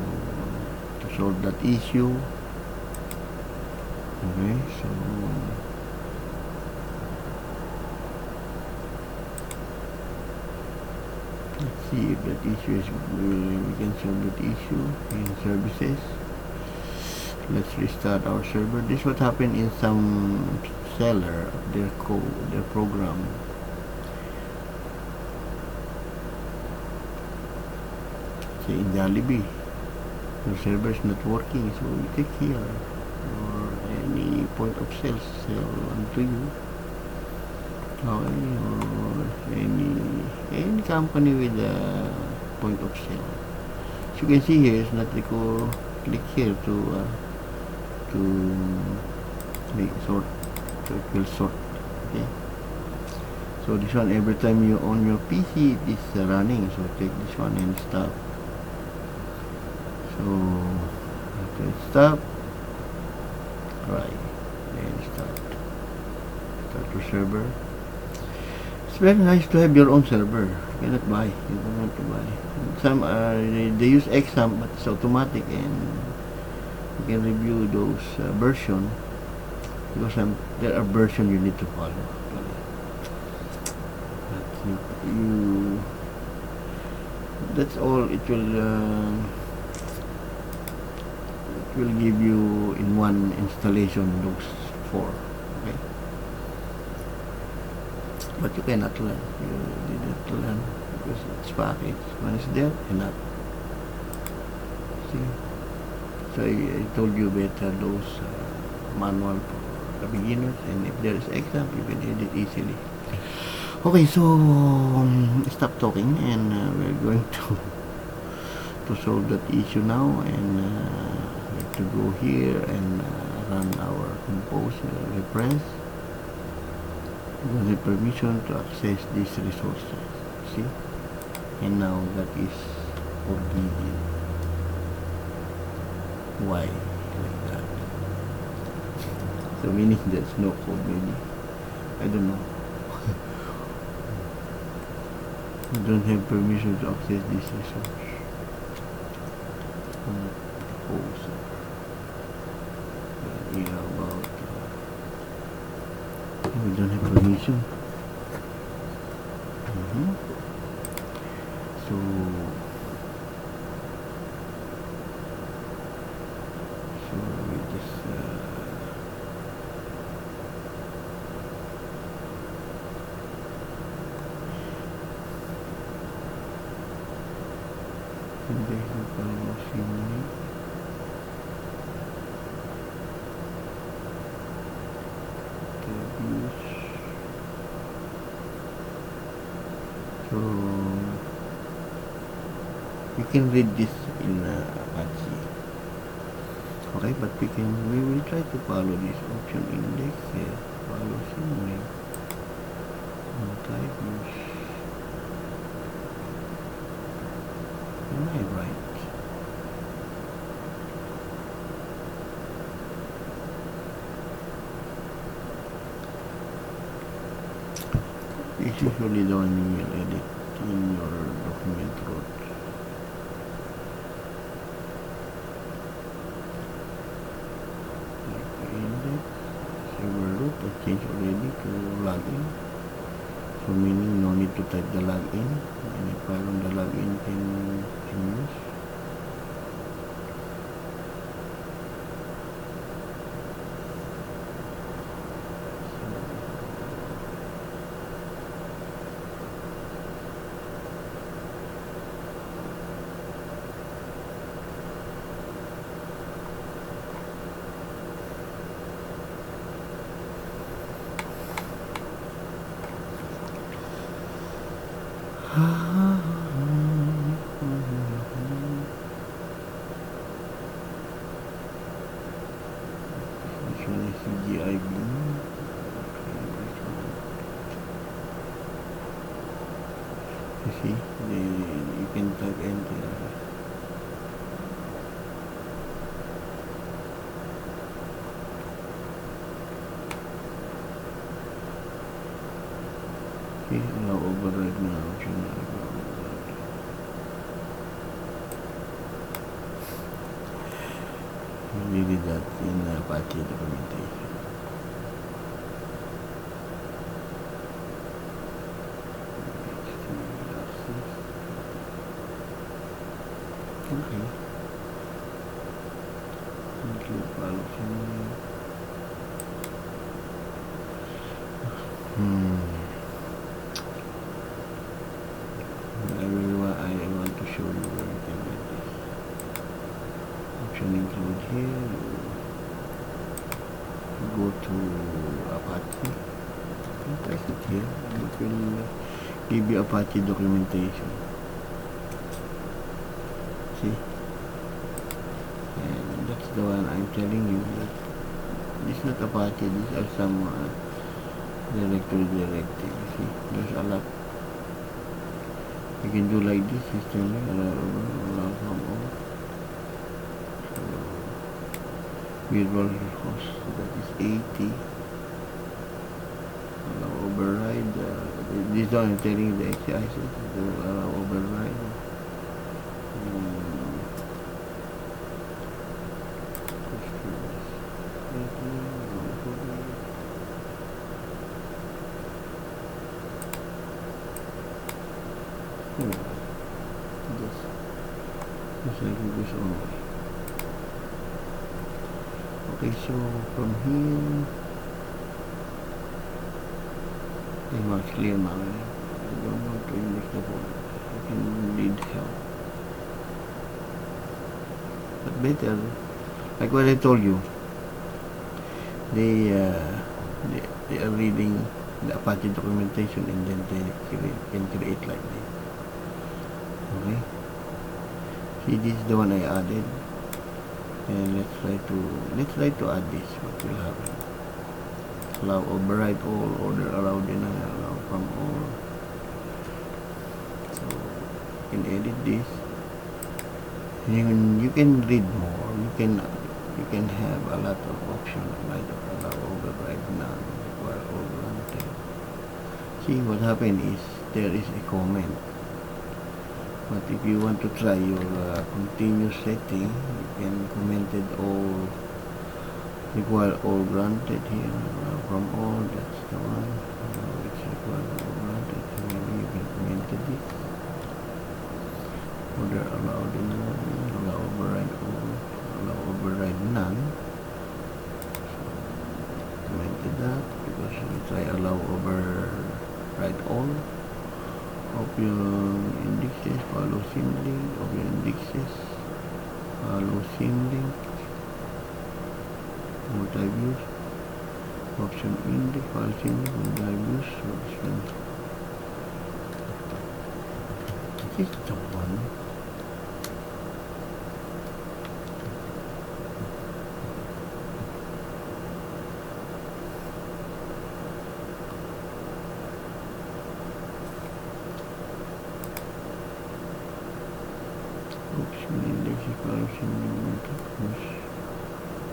solve that issue. Okay, so let's see if that issue is, we can solve that issue in services. Let's restart our server. This is what happened in some seller of their code, their program. Say in Jollibee, your server is not working, so you click here, or any point of sale onto you. Okay, or any company with a point of sale. As you can see here, it's not click here to make sort, so it will sort. Okay, so this one, every time you on your PC it is running, so take this one and stop. So after it stop, right, then start your server. It's very nice to have your own server. You cannot buy. You don't want to buy. Some they use exam, but it's automatic, and you can review those version, because there are version you need to follow. That's all. It will give you in one installation those 4. Okay, but you cannot learn. You didn't learn because it's package. One is there, enough. See. So I told you better those manual for the beginners, and if there is exam, you can edit easily. Okay, so stop talking, and we're going to solve that issue now, and we have to go here and run our compose reference. We don't have permission to access these resources. See, and now that is forbidden. Why like that? So meaning there's no code, maybe. I don't know. You don't have permission to access this resource. Yeah, about we don't have permission. So we just so you can read this in Apache. Okay, but we will try to follow this option index here. Follow simulate. Type use. Am I right? This is usually the one you will edit in your document root. Like the index, server root, I changed already to login. So meaning no need to type the login. Any file on the login can use. You see, you can type enter. See, allow override now. We did that in Apache documentation. Okay. Include policy. I want to show you where you can get this. Option include here. Go to Apache. Press it here. It will give you Apache documentation. See? And that's the one I'm telling you that this is not Apache, these are some directory directive. See? There's a lot. You can do like this system allow from all. So virtual host, that is 80. Allow override. This one I'm telling you the exercises. Allow override. Okay, so from here pretty much clear now. I don't want to index the phone. I can need help. But better, like what I told you, they are reading the Apache documentation and then they can create like this. Okay. See, this is the one I added. And let's try to add this. What will happen? Allow override all, order allowed in and allow from all. So you can edit this. You can read more. You can have a lot of options like allow override none, require all granted. See, what happened is there is a comment. But if you want to try your continuous setting, you can comment it all, require all granted here, from all, that's the one, which require all granted, so maybe you can comment this, order allowed in one, allow override all, allow override none, so comment that, because you try allow override all, of your indexes, follow symlink, of your indexes, follow symlink, multi-views, option index, follow symlink, multi-views, so this one, this is the one,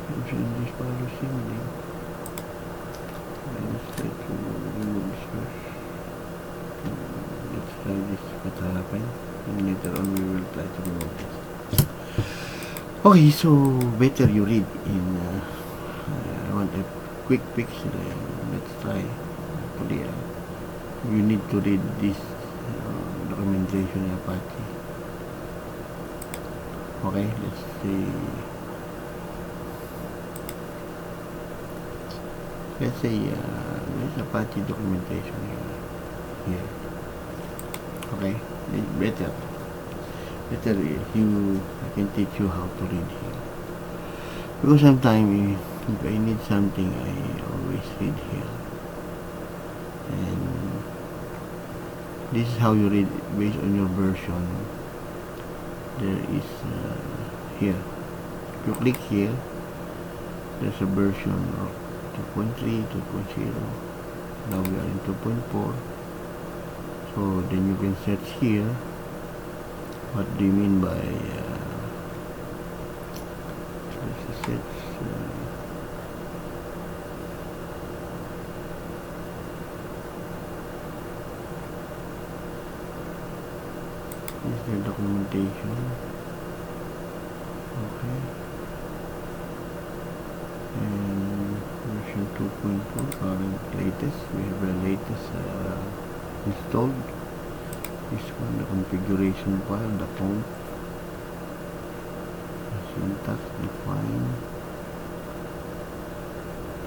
this follow simply. Let's try to remove this first. Let's try this what happened, and later on we will try to remove this. Okay, so better you read in I want a quick fix. Let's try. Actually, you need to read this documentation in Apache. Okay, let's see. Let's say there's Apache documentation here. Okay, it's better I can teach you how to read here, because sometimes if I need something I always read here, and this is how you read based on your version. There is here, if you click here, there's a version of 2.3, 2.0. Now we are in 2.4. So then you can search here. What do you mean by search? This is the documentation. Okay. And version 2.4 current latest. We have the latest installed. This one, the configuration file, the font, the syntax, define,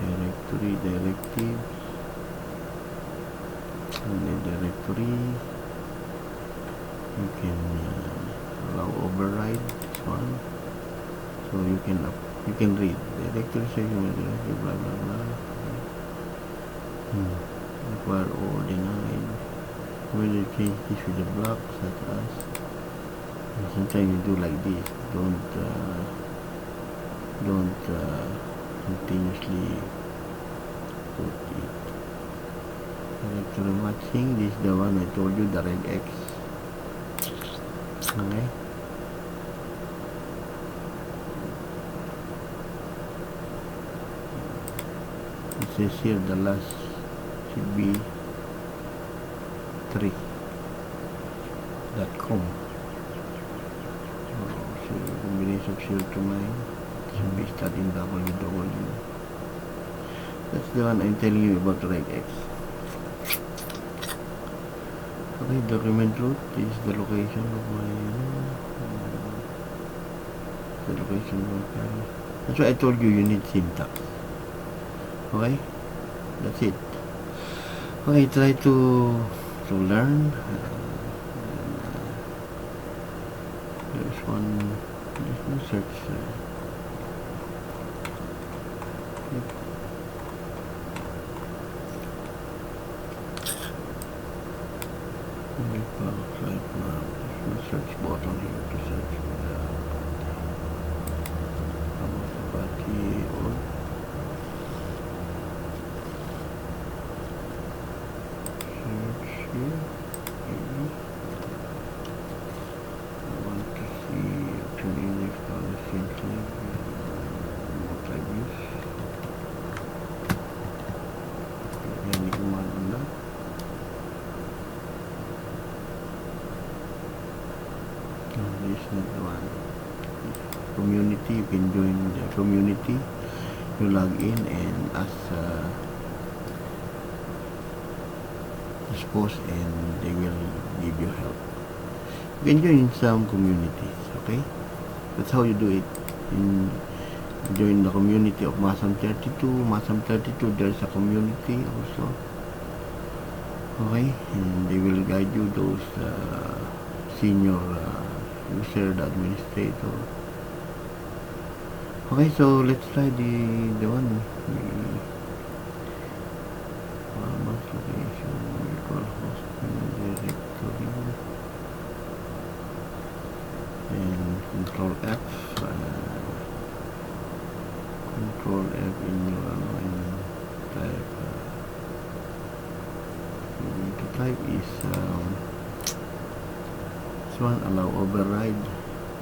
directory, directives, and the directory. You can allow override this one, so you can read directory section, directory, blah blah blah. Require or denied. When you change this with the block, such as, and sometimes you do like this. Don't continuously put it. Directory matching. This is the one I told you, the red X. Okay. It says here the last should be 3.com. So combination of 0 to 9 should be starting www. That's the one I'm telling you about regex. Okay, document root is the location of my file. That's why I told you need syntax. Okay, that's it. Okay, try to learn. There's one search. Right now, there's no search button here to search for Apache or search here. Maybe I want to see actually if I simply like this. Any command on that. This is not the one. Community, you can join the community. You log in and ask post and they will give you help. You can join some communities, okay? That's how you do it. Join the community of Masam 32. Masam 32, there's a community also. Okay? And they will guide you, those senior user, the administrator. Okay, so let's try the one. Location, virtual host, directory, and Control F. Control F in your type. You need to type is this one, allow override.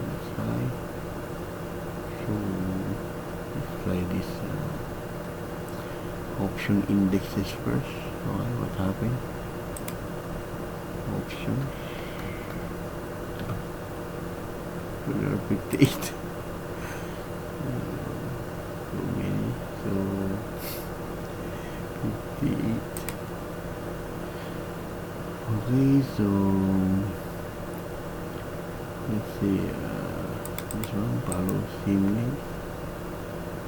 Let's try. So Let's try this option indexes first. Okay, what happened? Options. There are 58. So many. So 58. Okay, so let's see. This one follow similar.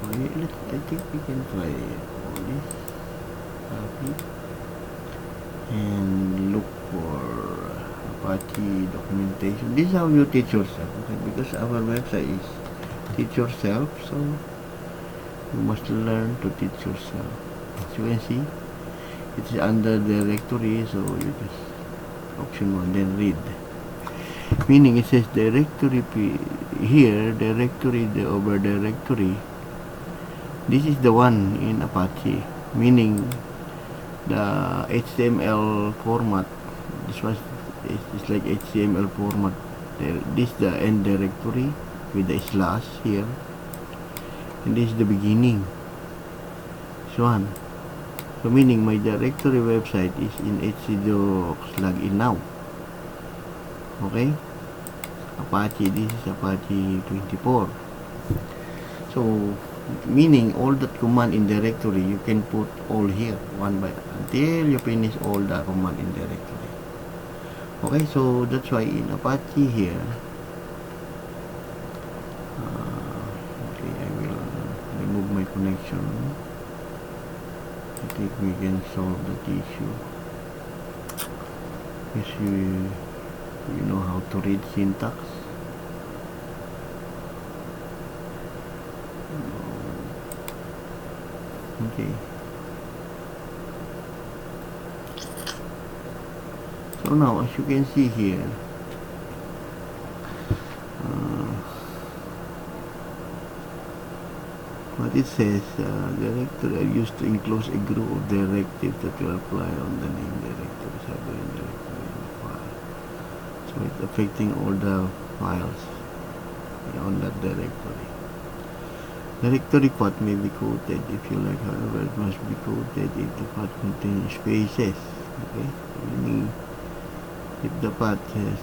Okay, I think we can try all this. Copy and look for Apache documentation. This is how you teach yourself, okay? Because our website is Teach Yourself, so you must learn to teach yourself. As you can see, it is under directory, so you just option 1, then read. Meaning it says directory here, directory, the over directory. This is the one in Apache, meaning the HTML format. This was it's like HTML format. This is the end directory with the slash here, and this is the beginning. This one. So meaning my directory website is in htdocs login now. Okay, Apache. This is Apache 24. So meaning all that command in directory you can put all here one by until you finish all the command in directory. Okay, so that's why in Apache here, okay, I will remove my connection. I think we can solve that issue. If you know how to read syntax. Okay. So now, as you can see here, what it says, directory are used to enclose a group of directives that will apply on the name directory, server and directory and the file. So it's affecting all the files on that directory. Directory path may be quoted if you like, however it must be quoted if the path contains spaces. Okay, meaning if the path has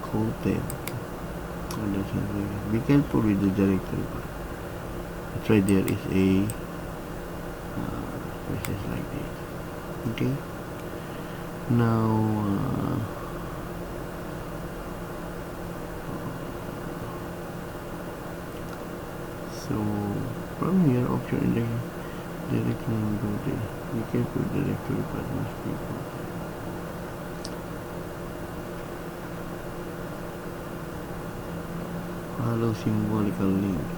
quoted, be careful with the directory path. That's why there is a spaces like this. Okay, now so from here option in the directory, be careful directory path must be quoted. Follow symbolical links.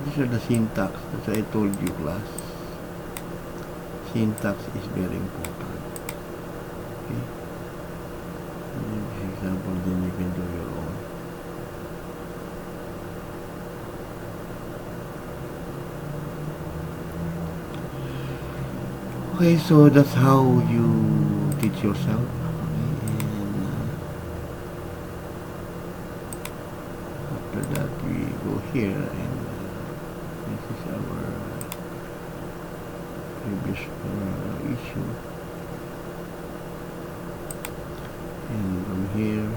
These are the syntax. That's what I told you, class. Syntax is very important. Okay. For example, then you can do your own. Okay, so that's how you teach yourself. Okay, and after that we go here, and this is our previous issue. And from here,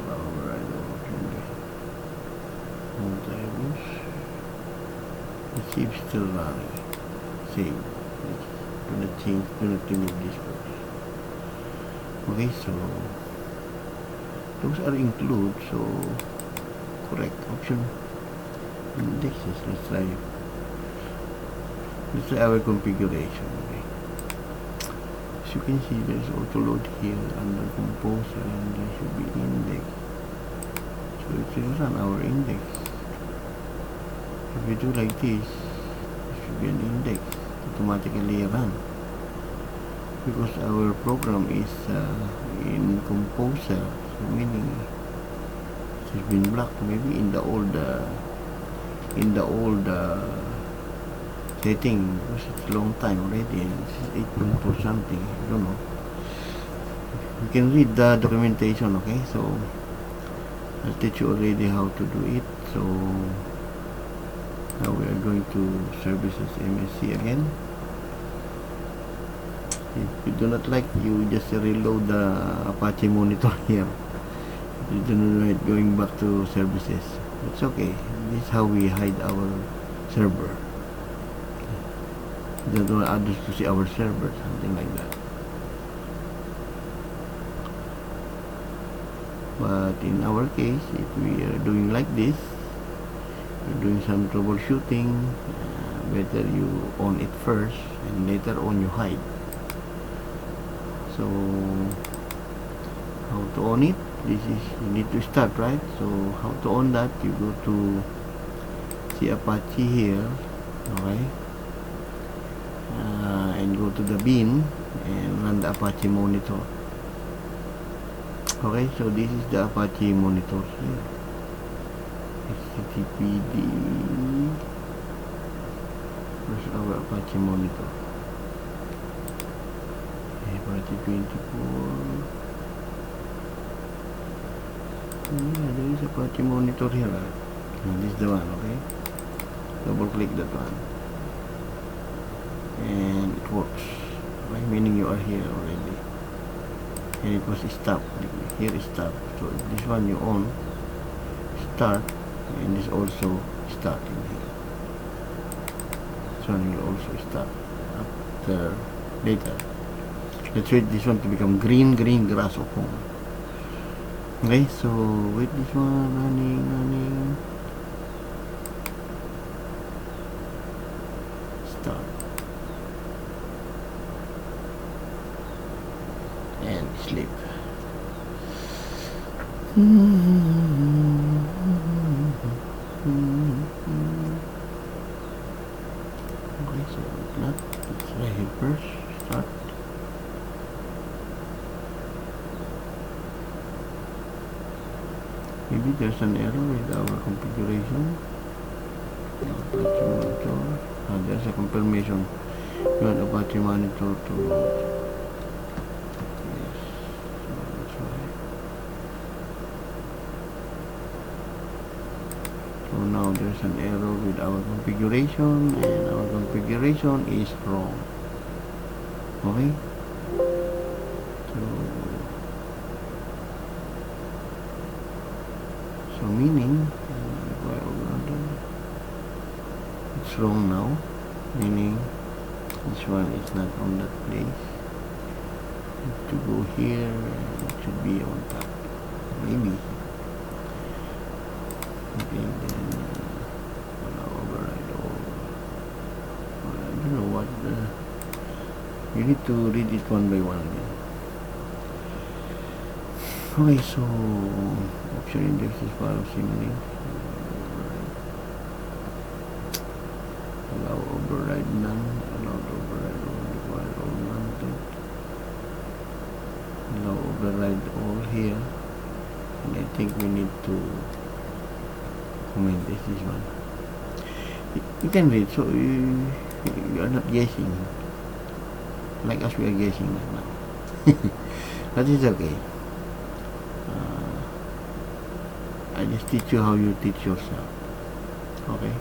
override all tables. The chip still running. Save. Gonna remove this first. Okay, so those are include, so correct option indexes. Let's try our configuration. Okay, as you can see, there's auto load here under composer, and there should be index. So it will run our index. If we do like this, there should be an index automatically run, because our program is in composer, so meaning it's has been blocked. Maybe in the old setting, because it's a long time already, and it's 8.4 something. I don't know. You can read the documentation. Okay, so I'll teach you already how to do it. So now we are going to services MSC again. If you do not like, you just reload the Apache monitor here. You do not like going back to services. It's okay. This is how we hide our server. You don't want others to see our server, something like that. But in our case, if we are doing like this, you're doing some troubleshooting, better you on it first and later on you hide. So how to on it? This is, you need to start, right? So how to on that? You go to see Apache here, okay, and go to the bin and run the Apache monitor. Okay, so this is the Apache monitor here. HTTPD. Where's our Apache monitor? Apache 24. Yeah, there is Apache monitor here. And this is the one, okay? Double click that one. And it works. Right? Meaning you are here already. And it was stopped. Here is stop. So this one you on, start, and this also start in here. This one will also start after later. Let's wait this one to become green grass of home. Okay, so wait this one running. Start. And sleep. Okay, so not, let's try here first. Start. Maybe there's an error with our configuration. Apache monitor. There's a confirmation. You want Apache monitor to load. Yes, so that's right. So now there's an error with our configuration, and our configuration is wrong. Okay? So meaning it's wrong now, meaning this one is not on that place. To go here, and it should be on top, maybe. Okay, then override all. I don't know what you need to read it one by one again. Okay, so option index is part of symlink. Allow override none. Allow override all. Require all mounted. Allow override all here. And I think we need to comment this one. You can read, so you are not guessing. Like us, we are guessing right now. But it's okay. I just teach you how you teach yourself. Okay?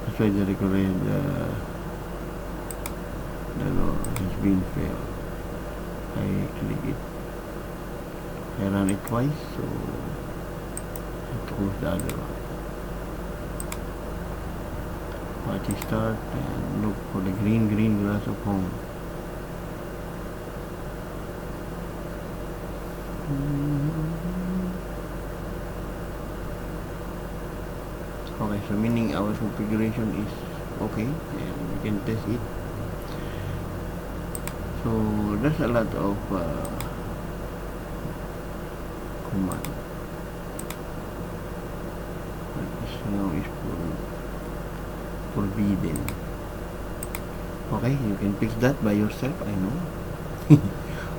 That's why the record the law has been failed. I click it. I run it twice, so I have to close the other one. Party start and look for the green grass of home. Okay, so meaning our configuration is okay and we can test it. So there's a lot of command. This now is forbidden. Okay, you can fix that by yourself, I know.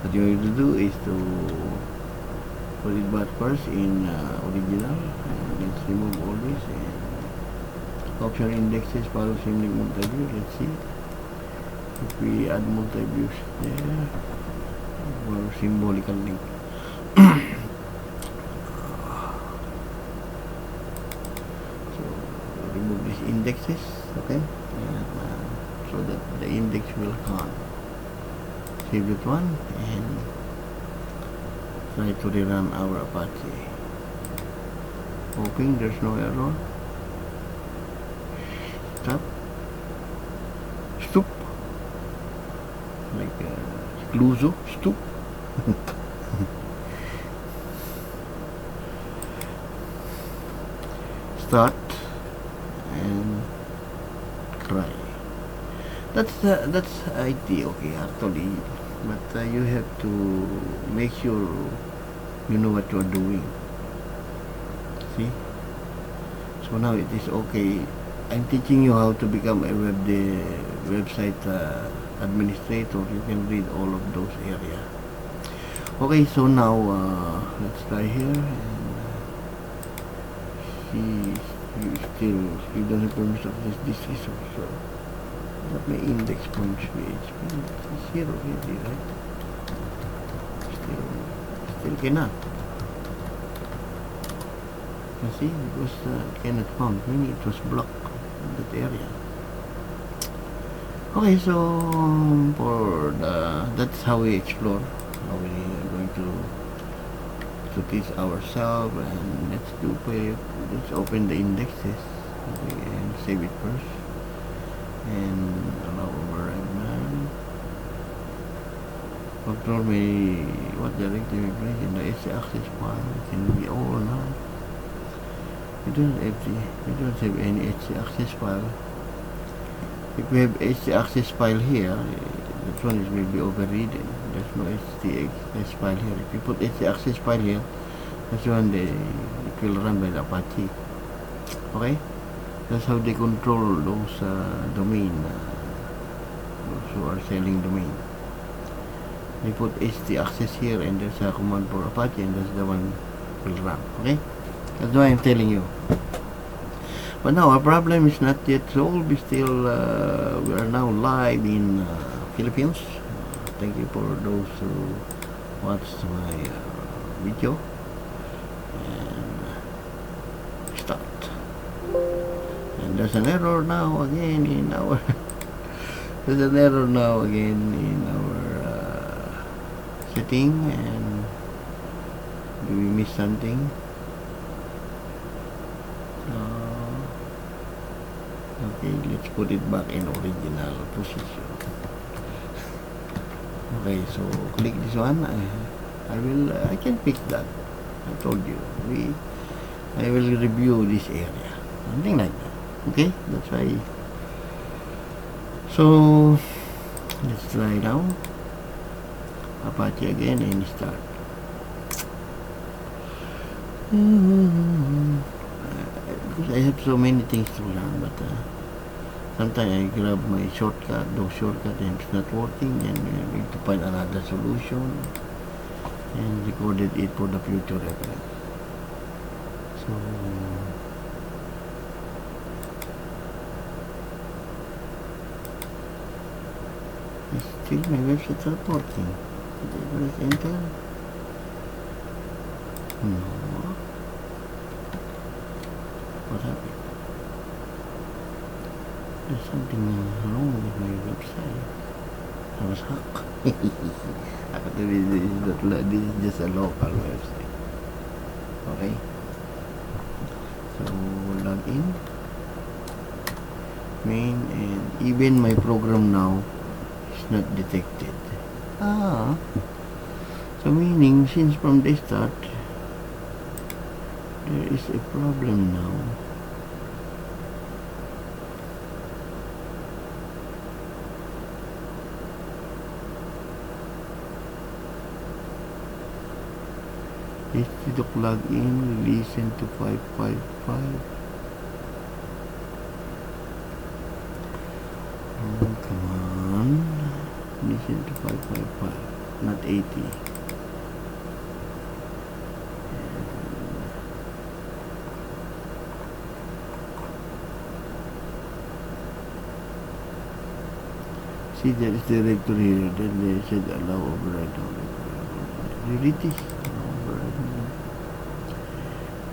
What you have to do is to put it back first in original, and let's remove all this, and option indexes follow same link multi-view. Let's see if we add multi-views there or symbolical link. So remove these indexes, okay, and, so that the index will come. Save that one and try to rerun our Apache. Hoping there's no error. Stop. Like Cluzo, stop. Start and cry. That's IT, okay, actually, but you have to make sure you know what you are doing. See? So now it is okay. I'm teaching you how to become a website administrator. You can read all of those areas. Okay, so now let's try here, and she doesn't permit access this resource. So that may index points PHP. It's 0 really, right? Still cannot. You see, because cannot found, meaning it was blocked in that area. Okay, so for that's how we explore, how we are going to teach ourselves. And let's open the indexes, okay, and save it first, and allow override now. Control may what directly we place in the HC access file. It can be all now. We don't have any HC access file. If we have HC access file here, that one will be overridden. There's no HC access file here. If you put HC access file here, that's one it will run by the Apache. Okay, that's how they control those domain, those who are selling domain. They put HT access here, and there's a command for Apache, and that's the one will run. Okay, that's why I'm telling you. But now our problem is not yet solved. We still we are now live in Philippines. Thank you for those who watched my video. And start. And there's an error now again in our there's an error now again in our setting. And do we miss something? Okay, let's put it back in original position. Okay, so click this one. I can fix that. I told you. I will review this area. Something like that. Okay, that's why. So let's try now. Apache again and start. Because I have so many things to learn, but sometimes I grab my shortcut, those shortcuts, and it's not working, and I need to find another solution and recorded it for the future reference. So still my website's not working. Did I press enter? No. What happened? There's something wrong with my website. I was hacked. Actually, this is just a local website. Okay. So log in. Main, and even my program now is not detected. So meaning since from the start there is a problem now. HTTP login, listen to 555. Oh, come on. Listen to 555, not 80. See, there is directory here. Then they said allow override. Delete this.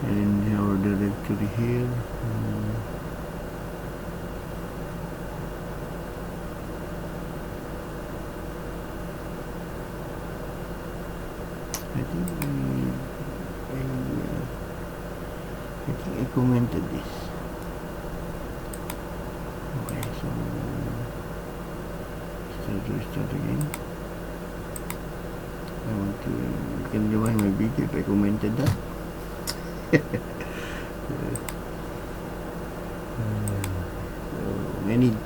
And our directory here. I think I commented this. Okay, so restart again. I want to, you can rewind my video if I commented that.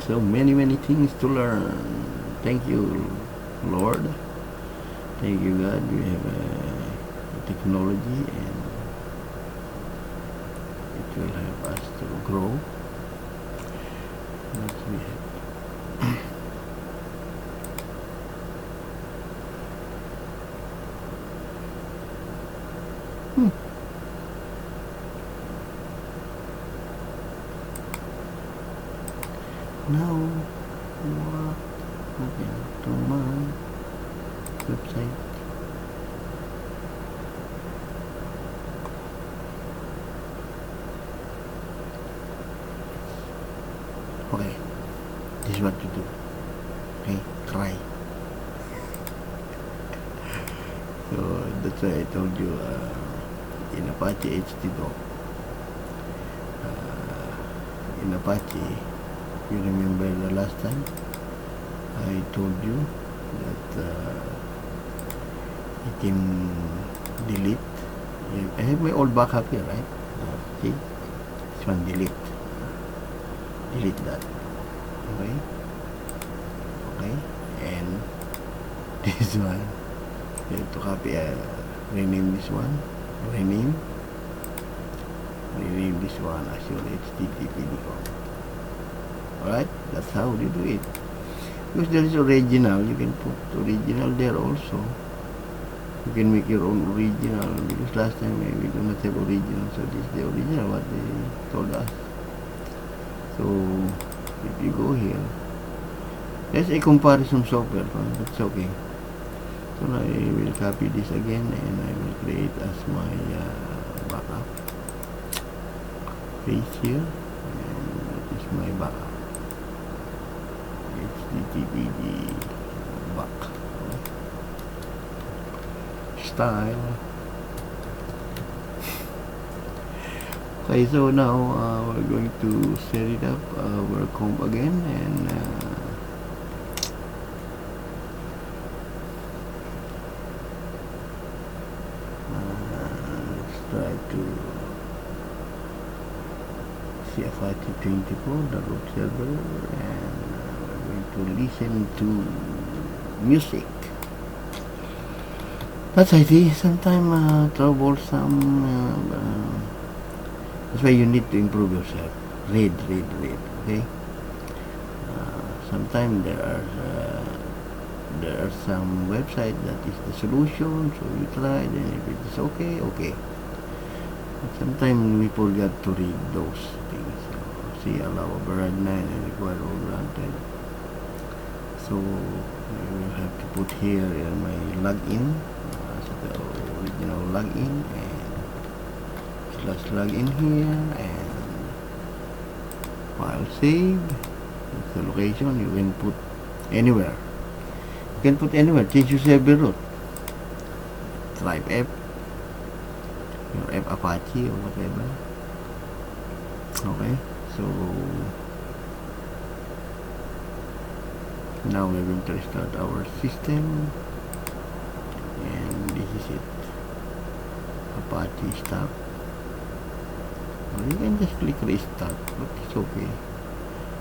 So many things to learn. Thank you, Lord. Thank you, God. We have technology, and it will help us to grow. That's we have. Now, what happened to my website? Okay, this is what you do. Okay, try. So that's why I told you in Apache HTDoc. In Apache, you remember the last time I told you that you can delete. I have my old backup here, right? See, this one, delete that. Okay, and this one you have to copy, rename this one, rename this one as your HTTP. Alright, that's how you do it. Because there is original, you can put original there also. You can make your own original, because last time we do not have original, so this is the original what they told us. So if you go here, there's a comparison software, that's okay. So now I will copy this again, and I will create as my backup. Paste here, and that is my backup. HTTPD back. Style. Okay, so now we're going to set it up, our comp again, and let's try to see Apache 24, the root server, and we're going to listen to music. That's IT, sometimes troublesome. That's why you need to improve yourself. Read, okay? Sometimes there are some website that is the solution, so you try, then if it is okay. But sometimes we forget to read those things. See, allow override 9 and require all granted. So I will have to put here my login, the original login, and /login here, and file save. That's the location. You can put anywhere. Change your server root. Type F, your F Apache or whatever. Okay, so now we're going to restart our system, and this is it. Apache stop. Or you can just click restart, but it's okay.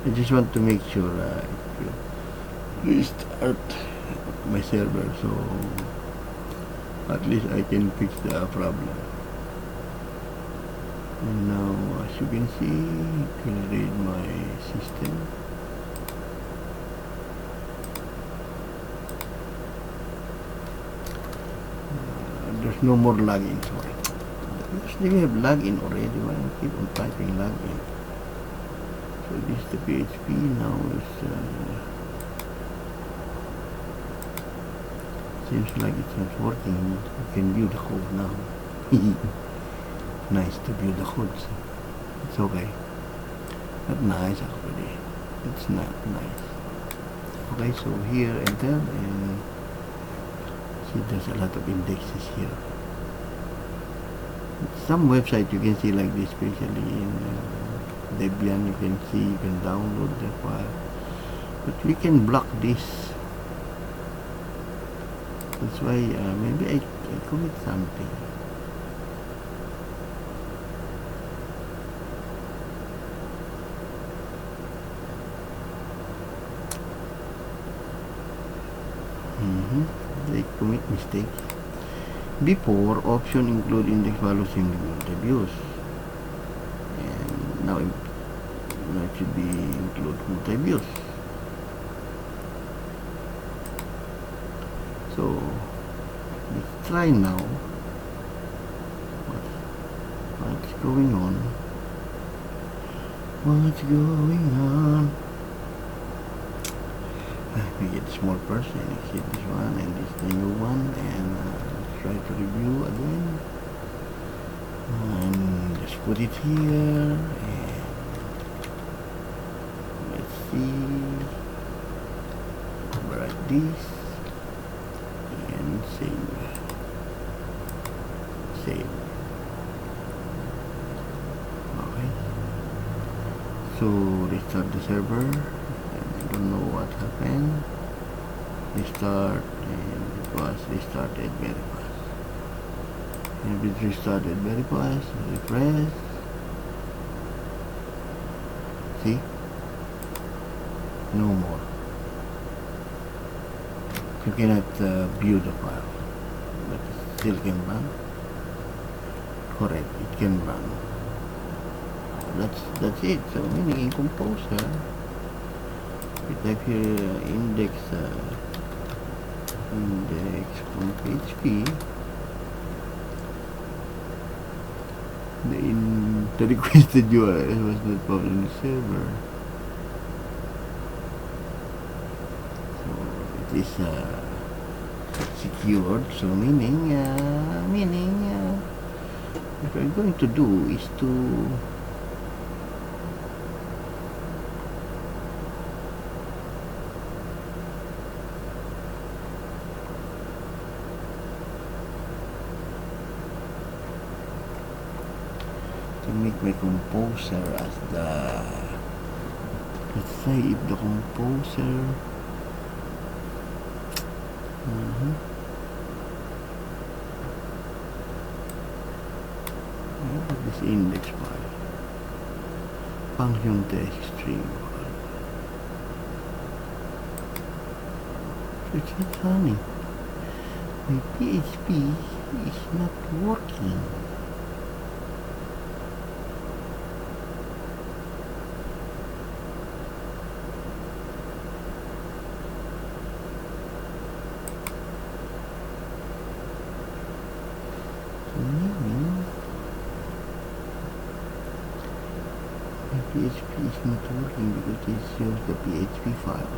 I just want to make sure restart my server, so at least I can fix the problem. And now, as you can see, it will read my system. There's no more login, sorry. Because we have login already. Why I keep on typing login? So this is the PHP. Now it's Seems like it's not working. You can view the code now. Nice to view the code. So it's okay. Not nice actually. It's not nice. Okay, so here enter, and see there's a lot of indexes here. Some website you can see like this, especially in Debian. You can see, you can download the file, but we can block this. That's why maybe I commit something. They commit mistake. Before, option include index values in multi-views, and now it should be include multi-views. So let's try now. What's going on? What's going on? We get small person. Exit this one and this the new one, and let's try to review again. And just put it here, and let's see. Write this and save. Save. Okay. So restart the server. I don't know what happened. Restart, and it was restarted very fast. And it restarted very fast. Refresh. See? No more. You cannot view the file, but it still can run. Correct, it can run. That's it. So meaning in Composer, we type here index from PHP. The requested URL was not published in the server. So it is secured. So meaning what we're going to do is to make my composer as the, let's say if the composer this index file function text string, so it's not funny. My PHP is not working. PHP is not working because it shows the PHP file.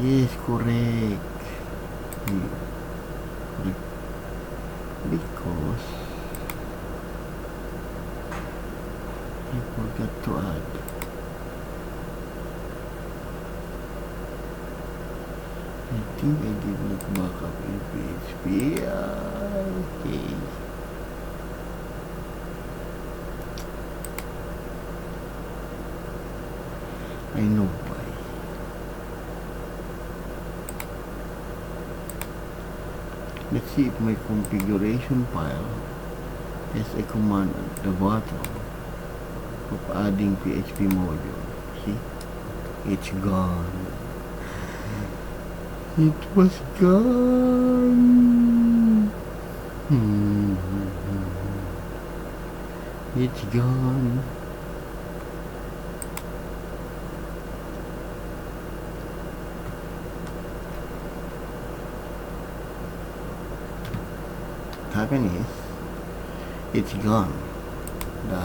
Yes, correct. Because I forgot to add. I think I did not back up in PHP. Okay. I know why. Let's see if my configuration file has a command at the bottom of adding PHP module. See? It's gone. It was gone. Hmm. It's gone. What happened is, it's gone. The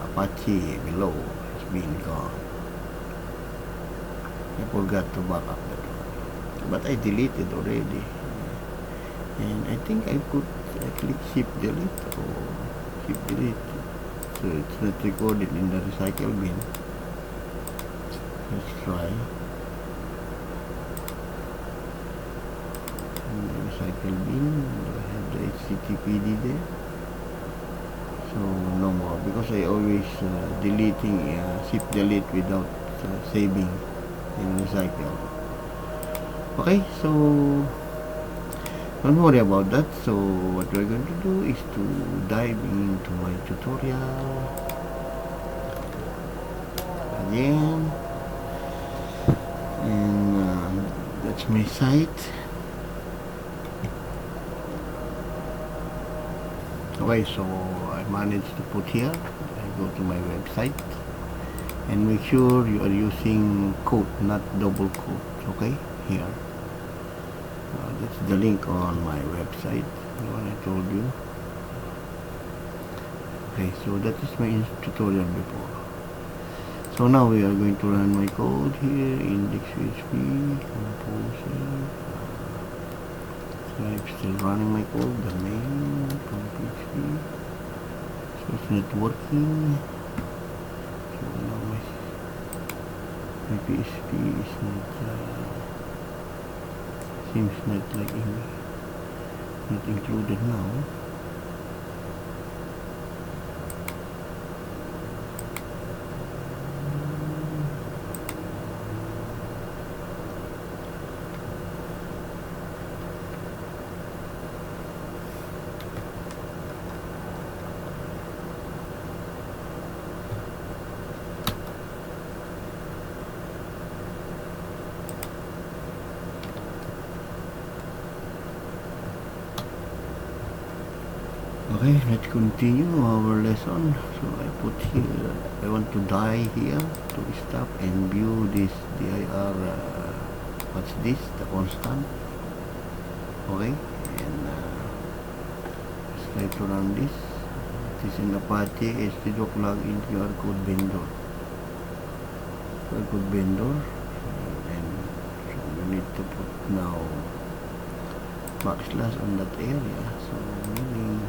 Apache below has been gone. I forgot to back up that one, but I deleted already. And I think I click shift delete or shift delete, so it's not recorded in the recycle bin. Let's try. In the recycle bin, do I have the HTTPD there? So no more, because I always deleting shift delete without saving in recycle. Okay, so don't worry about that. So what we're going to do is to dive into my tutorial again, and that's my site. Okay, so I managed to put here. I go to my website and make sure you are using quote, not double quote. Okay, here. That's the link on my website, the one I told you. Okay, so that is my tutorial before. So now we are going to run my code here, index.php, composer. So I'm still running my code, the main from PHP. So it's not working. So now my PHP is not, seems not like not included now. Okay, let's continue our lesson. So I put here, I want to die here to stop and view this dir, what's this, the constant. Okay, and let's try to run this. This is in Apache htdoc login Qrcode vendor. Qrcode vendor, and so we need to put now backslash on that area. So meaning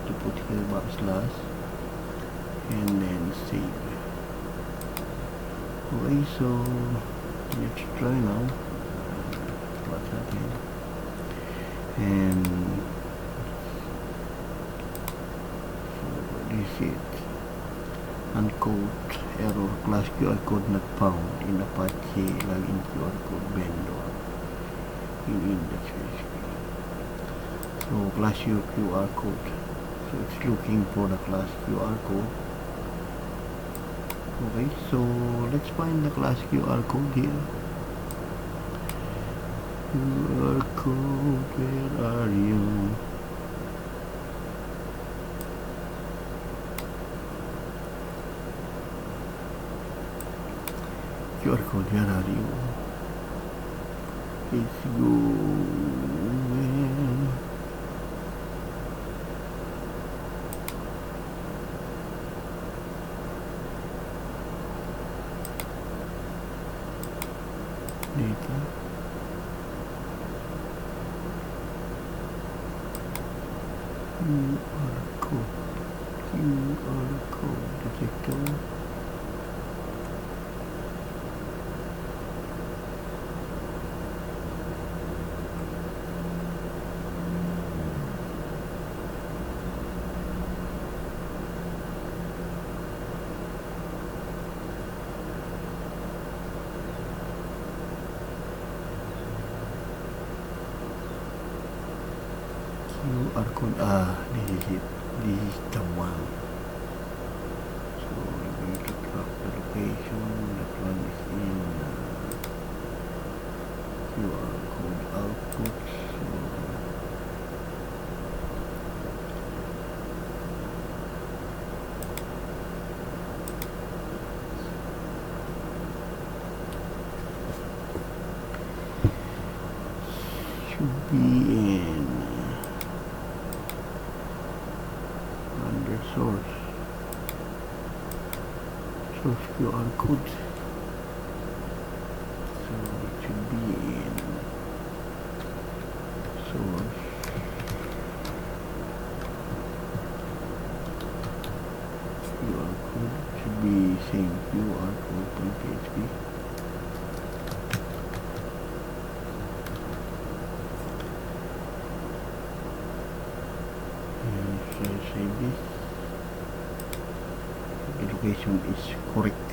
to put here backslash and then save. Okay, so let's try now what happened. And so this is it. Unquote error class Qrcode not found in Apache login Qrcode vendor in index.php. So class QR code. So it's looking for the class QR code. Okay, so let's find the class QR code here. QR code, where are you? QR code, where are you? Let's go. Data. QR code detector. QR code, this is it, this is the one. So we're going to drop the location, that one is in QR code output. So be in under source QR code. So it should be in source QR code. Should be same QR code.php. And so save this. The location is correct.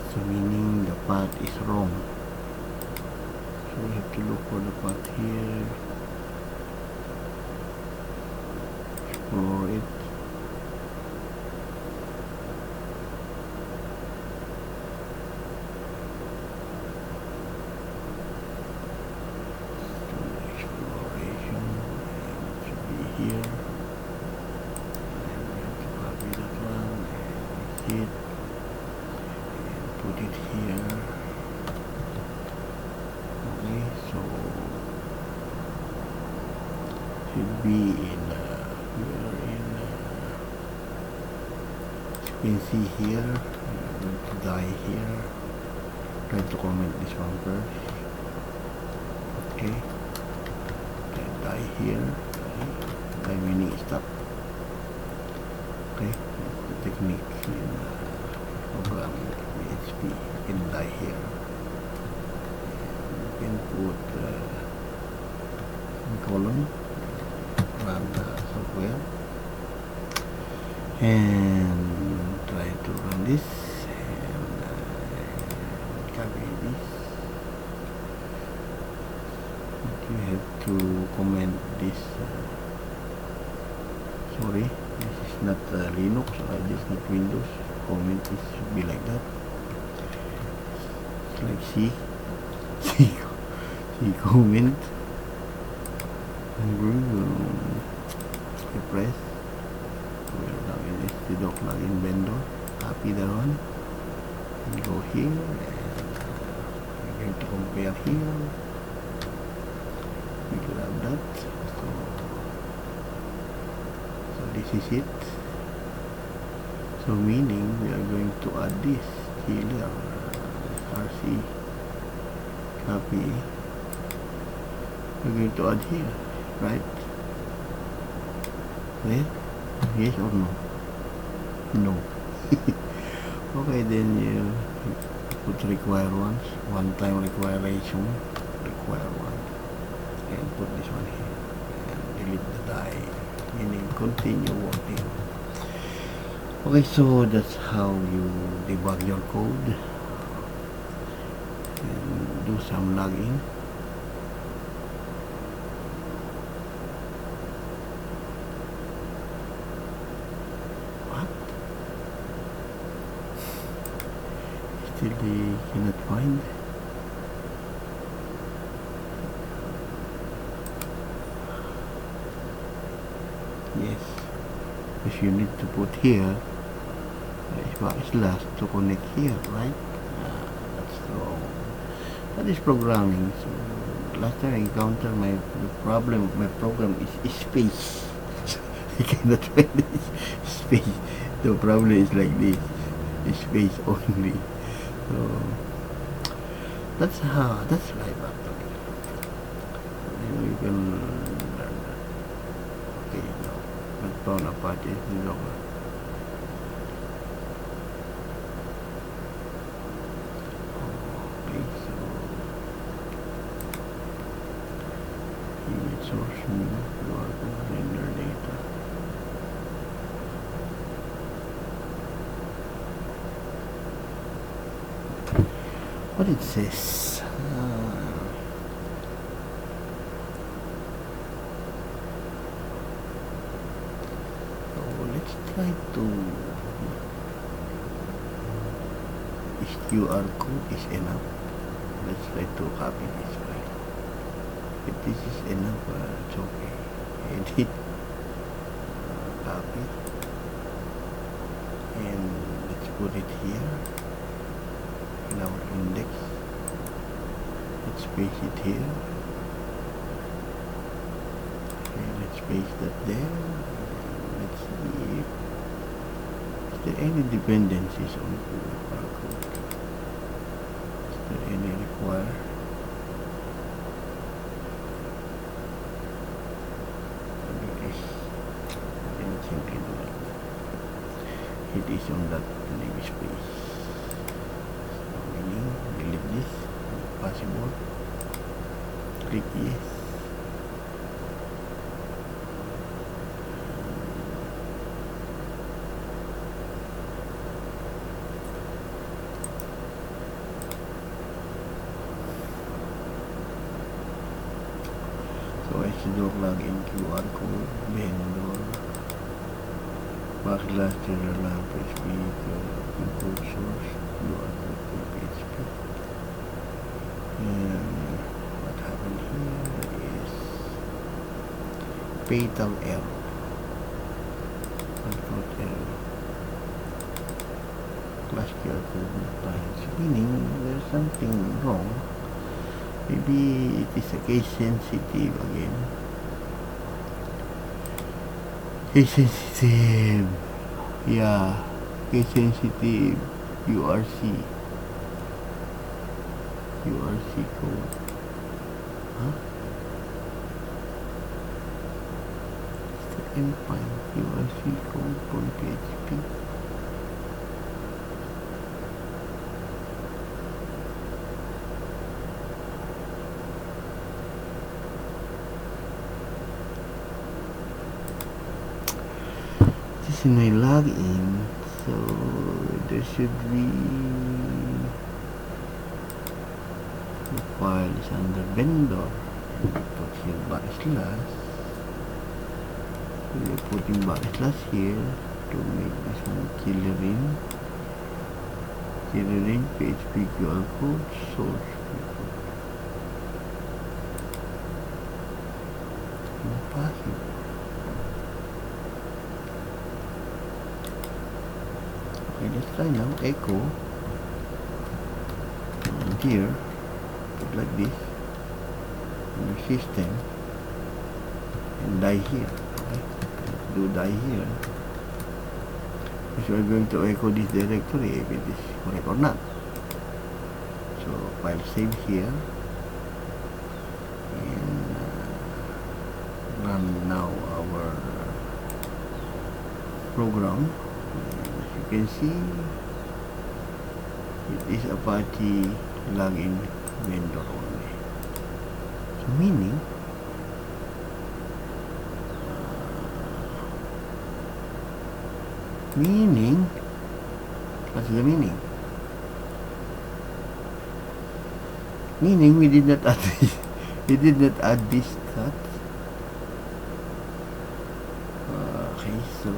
So meaning the path is wrong. So we have to look for the path here, explore it. So exploration, and it should be here. And we have to copy that one and hit. Put it here. Okay, so should be in we are in you can see here. I'm going to die here. Try to comment this one first. Okay, and die here. Okay. Die meaning stop. Okay, that's the technique in programming. PHP. You can die here. You can put colon, run the software, and try to run this, and copy this. But you have to comment this. Sorry, this is not Linux, or this is not Windows. Comment it should be like that. Like C comment, and we press. We are now in std plugin vendor. Copy that one and go here, and we're going to compare here. We grab that. So this is it. So meaning we are going to add this here. RC copy. We're going to add here, right? Clear? Yes or no? No. Okay, then you put require ones, one time requiration, require one, and put this one here, and delete the die, meaning continue working. Okay, so that's how you debug your code. Do some logging. What? Still they cannot find. Yes, because you need to put here slash to connect here, right? That's wrong. That is programming. So last time I encountered the problem of my program is space. I cannot find this space. The problem is like this, space only. So that's life actually. You can learn that. Okay, now not found a party is over. Source new render data. What it says? So let's try to this QR code is enough. Let's try to copy this file. If this is enough, it's okay. Edit, copy, and let's put it here in our index. Let's paste it here. Okay, let's paste that there. Let's see if there any dependencies on QR code. Is there any require? It is on that namespace. So meaning delete this if possible. Click yes. So I should login QR code vendor backslash general PHP import source QR code PHP. And what happened here is fatal error. Control error. Class QR code files, meaning there's something wrong. Maybe it is a case sensitive again. Case sensitive. Yeah, case sensitive. URC code. Huh? Still fine. URC code for PHP. This is my login, so there should be the file is under vendor. Put here backslash. We're putting backslash here to make this one killer in PHP QR code source code. Impossible. Okay, let's try now. Echo and here, put like this in the system and die here. Okay, let's do die here. So we're going to echo this directory if it is correct or not. So file save here and run now our program. You can see it is Apache login vendor only. So meaning what's the meaning? Meaning we did not add this. We did not add this cut. Okay, so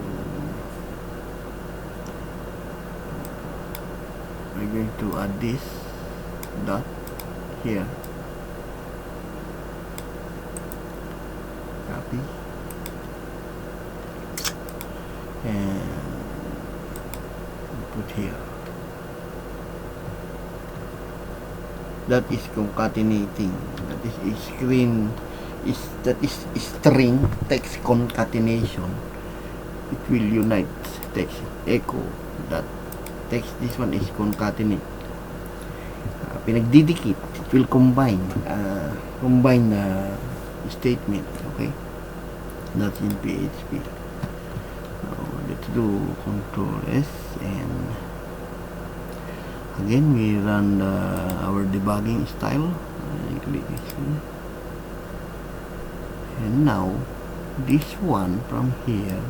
we're going to add this dot here. Copy and put here. That is concatenating. That is a string text concatenation. It will unite text echo that text. This one is concatenate. Pinagdidikit. It will combine statement. Okay, that's in PHP. Let's do Control S and again we run our debugging style and click this one. And now this one from here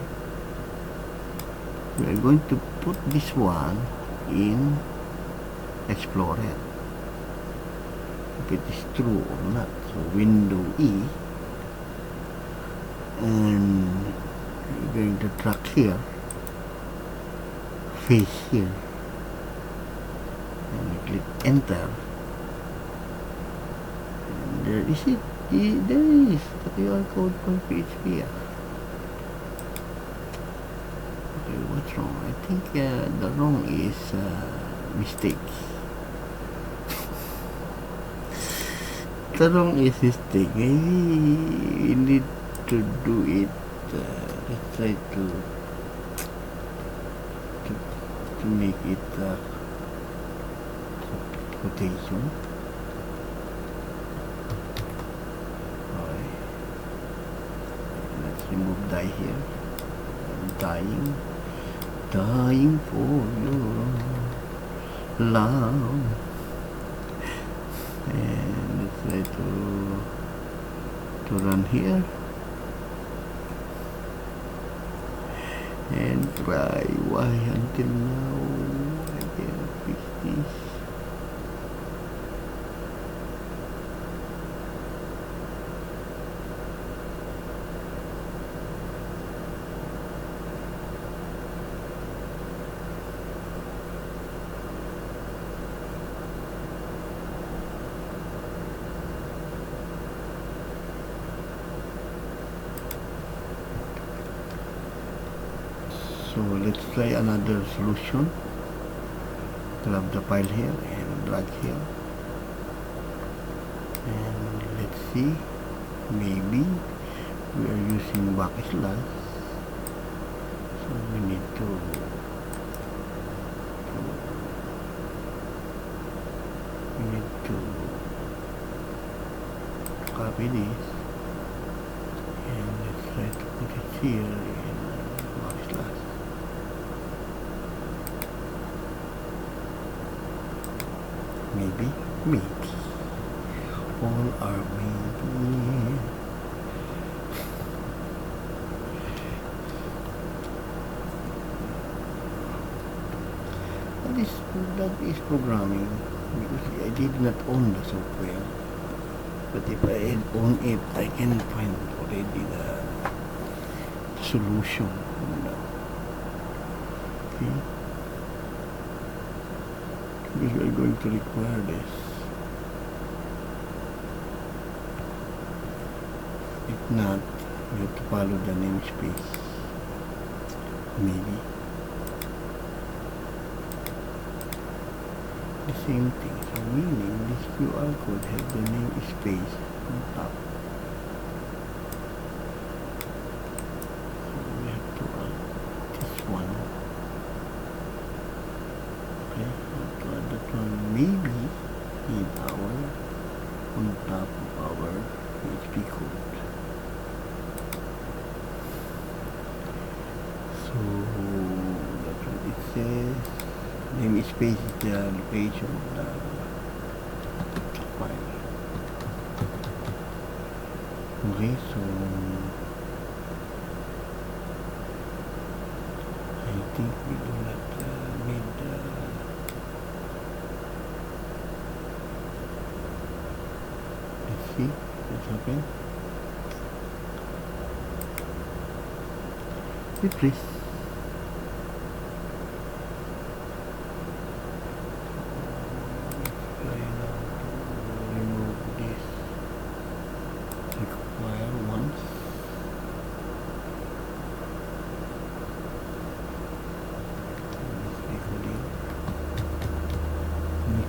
we are going to put this one in Explorer if it is true or not. So window E and we're going to track here, face here, and we click enter, and there is it. There is the QR code for PHP. Okay, what's wrong? I think the wrong is mistake. The wrong is mistake. Maybe we need to do it. Let's try to make it quotation. Okay. Let's remove die here. I'm dying for your love. And let's try to run here and try. Why until now I can't fix this? So let's try another solution. Grab the file here and drag here, and let's see, maybe we are using backslash, so we need to copy this, and let's try to put it here in backslash. Maybe all are maybe. That is programming, because I did not own the software, but if I own it, I can find already the solution. Okay, because we are going to require this. If not, we have to follow the namespace. Maybe the same thing. So meaning this QR code has the namespace on top. So we have to add this one. Okay, we have to add that one maybe in our on top of our PHP code. So that's what it says. Namespace is the location of the file. Okay, so I think we do not need let's see what's happened. Refresh.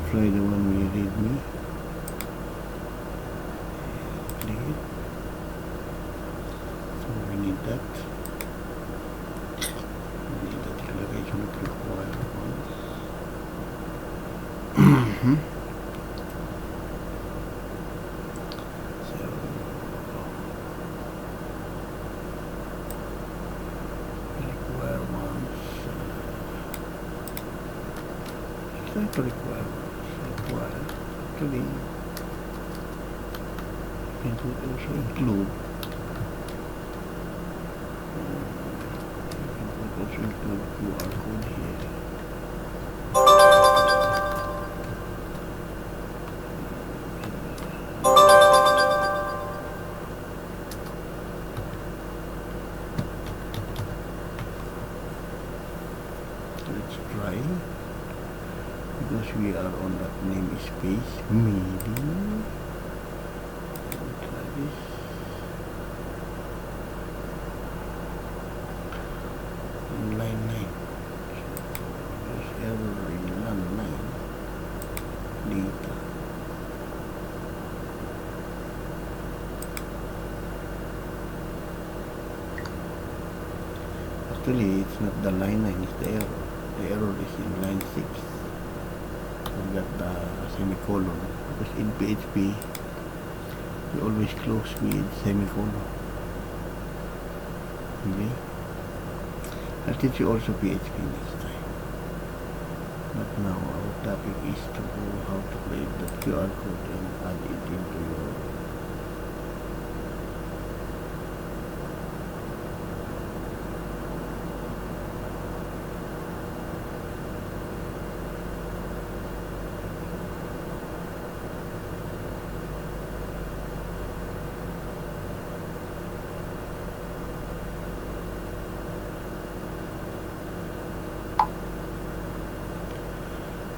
Try the one we read me. Click it. So we need that. We need that declaration of required ones. So require ones. Try to require ones. Actually, you can also include QR code here. Let's try. because we are on that namespace. Maybe try this. In line 9. There's error in line 9. Data. Actually, it's not the line 9, it's the error. The error is in line 6. We got the semicolon. Because in PHP, we always close with semicolon. Okay? I'll teach you also PHP next time. But now our topic is to how to create the QR code and add it into your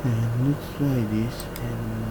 and let's try this and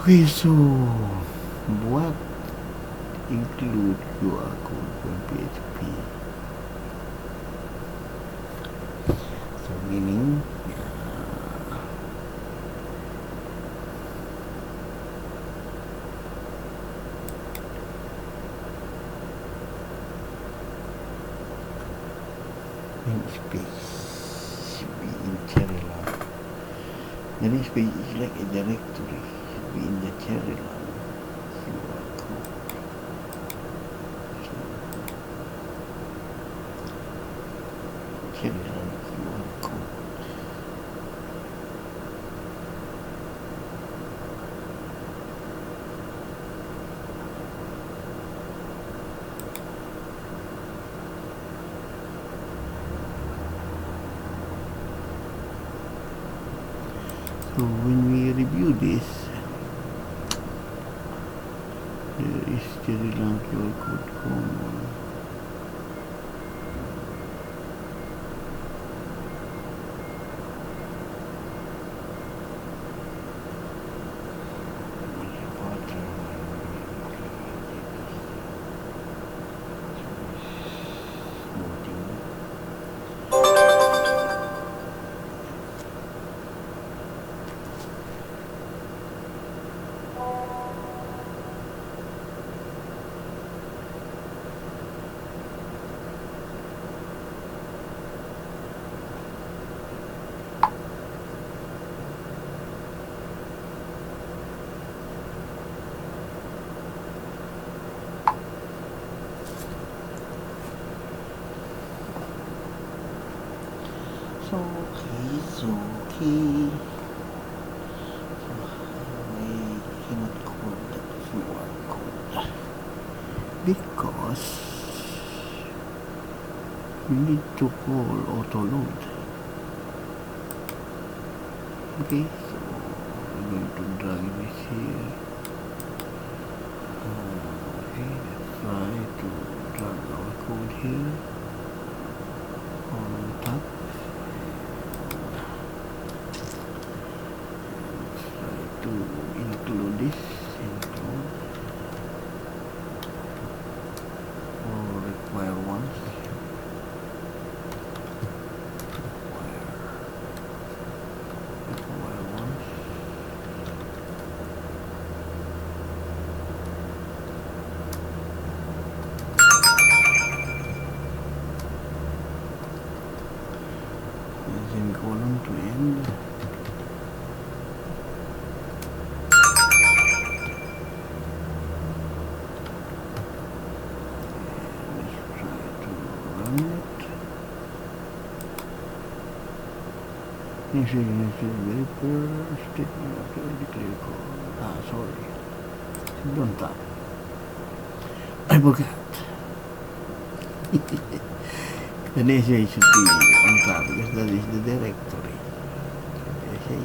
okay, so what include QR code from PHP? So meaning namespace should be in cherry line. The namespace is like a directory. Should be in the cherry line. QR code. Cherry line QR code. So when we review this, there is cherry line QR code common. So okay, so I cannot code that QR code because we need to call auto load. Okay, so we're going to drag this here. Okay, let's try to drag our code here on top. Let's try to include this, include or require once. Semicolon to end. Let's try to run it. This is very first statement after declare code. Sorry. Don't tap. I forgot. The next way should be on top because that is the directory. Okay.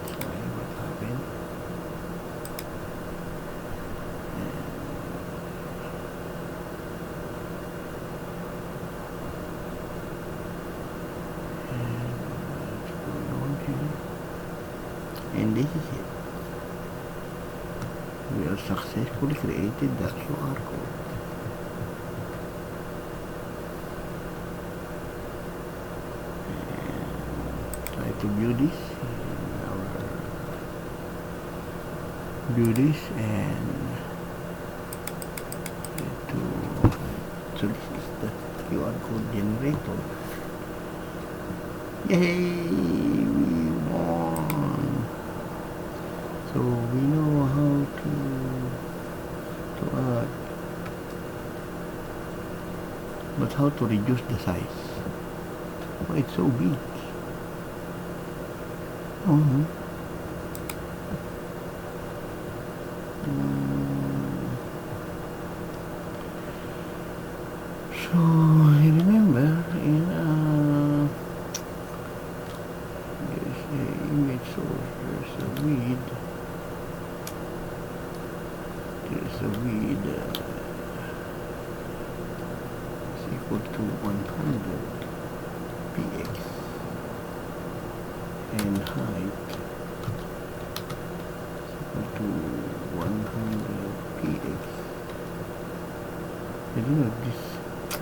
Let's try what happened. And this is it. We have successfully created the QR code. To view this and so this is the QR code generator. Yay, we won! So we know how to add, but how to reduce the size. Oh, it's so big. So I remember in there's a image source, there's a width is equal to 100 px and height to 100 px. I don't know if this,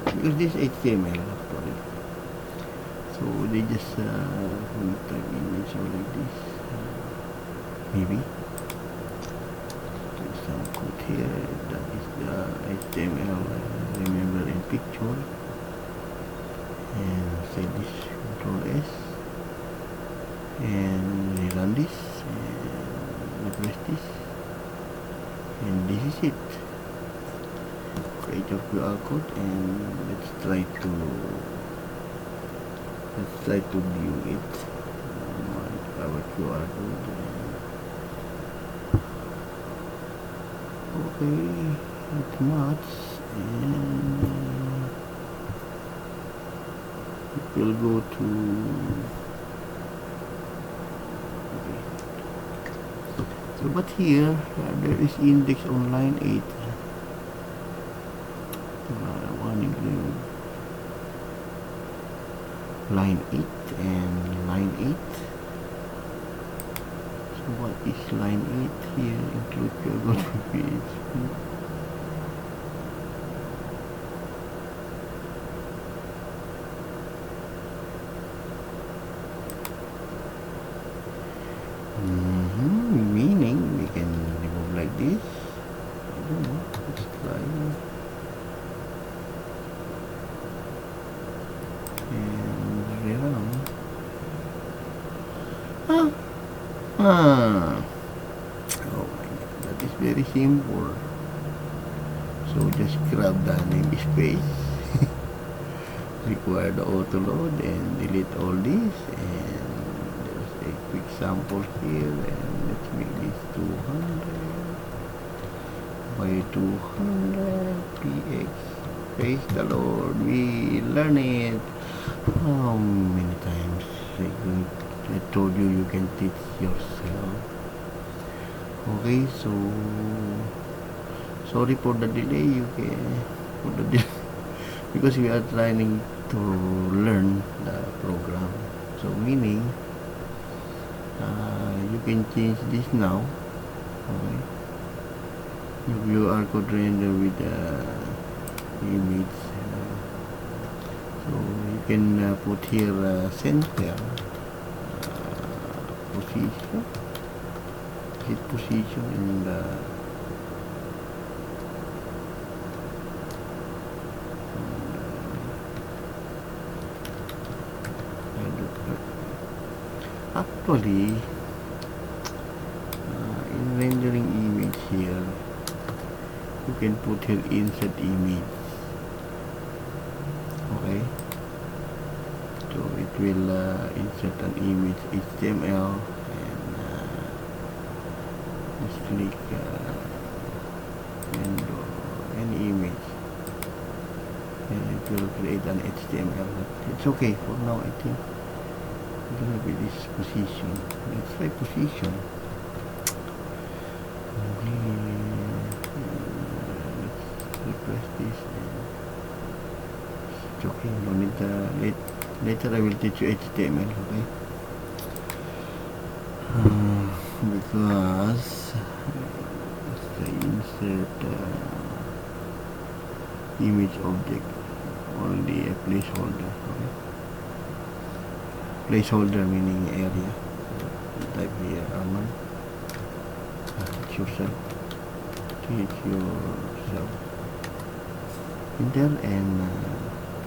because this HTML actually, so they just type image or like this, maybe there's some code here. That is the HTML remember in picture, and say this Ctrl S and rerun this and press this, and this is it. Create your QR code and let's try to view it. Our QR code. Okay, it matches, and it will go to. So, but here there is index on line 8. Line 8 and line 8. So what is line 8 here? Include your go-to page. Meaning we can remove like this. I don't know. Let's try. And rerun. Oh my god, that is very simple. So just grab the namespace require the auto load and delete all this, and there's a quick sample here, and let's make this 200 by 200 px. Praise the Lord, we learn it. How many times I told you you can teach yourself. Okay, so sorry for the delay. You can for the delay because we are trying to learn the program. So meaning you can change this now. Okay, you are code render with the image. So you can put here center position. Hit position in the actually in rendering image here you can put here insert image. Okay, so it will insert an image HTML, and just click window any image and it will create an HTML. It's okay for now. I think it's gonna be this position. Let's try position. Let's request this. It's okay, no need later I will teach you HTML, okay? Because let's insert image object, only a placeholder, okay? Placeholder meaning area. Type here Arman. Teach yourself. Teach yourself. Enter and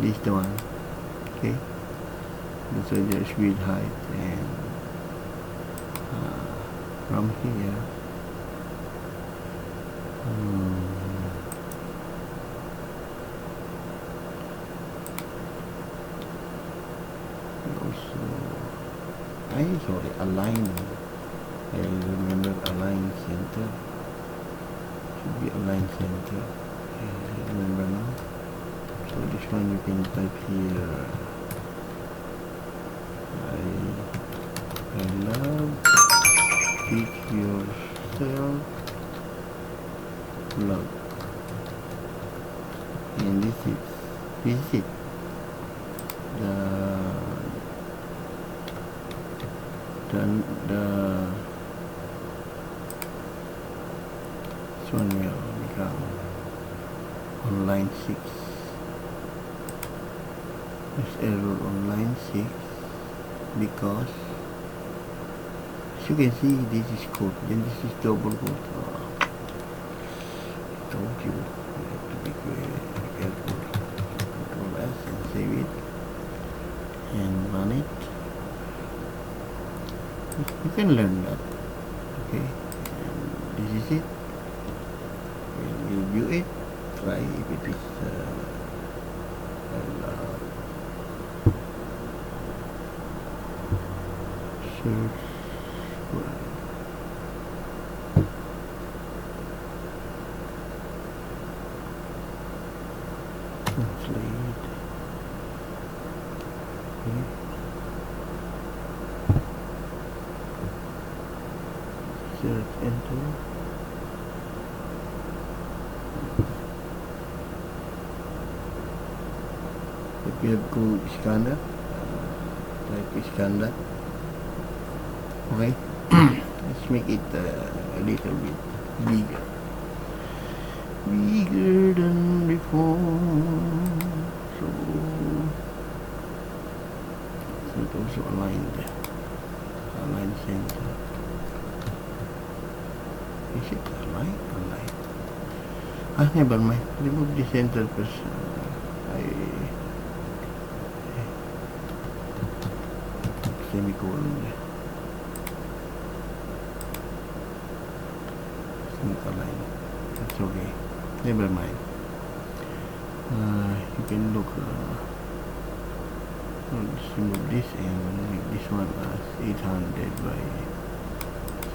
this the one. Okay. So there's width, height, and from here also align. I remember align center should be align center. I remember now. So this one you can type here. I love teach yourself blog, and this is it. This one will become on line 6. There's error on line 6 because as you can see this is code, then this is double code. I told you have to be careful. Control S and save it and run it. You can learn that. Okay, and this is it. When you view it, try if it is search translate. Okay. Search enter. If you have go scanner, type scanner. Okay. Let's make it a little bit bigger than before. So it also aligned center. Is it aligned? Never mind. Remove the center because semicolon there. Align. That's okay. Never mind. You can look Let's remove this and make this one as 800 by,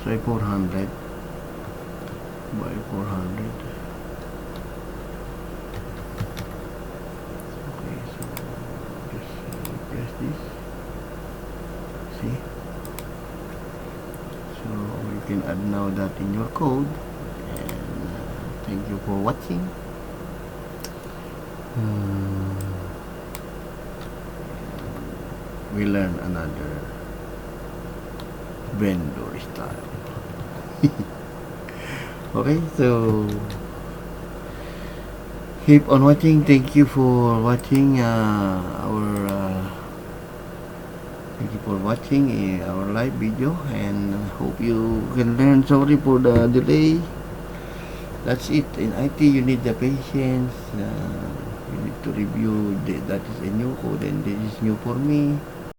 say 400 by 400. Okay, so just press this. See? So you can add now that in your code. And thank you for watching. We learn another vendor style. Okay, so keep on watching. Thank you for watching our live video, and hope you can learn. Sorry for the delay. That's it. In IT, you need the patience. You need to review that is a new code and this is new for me.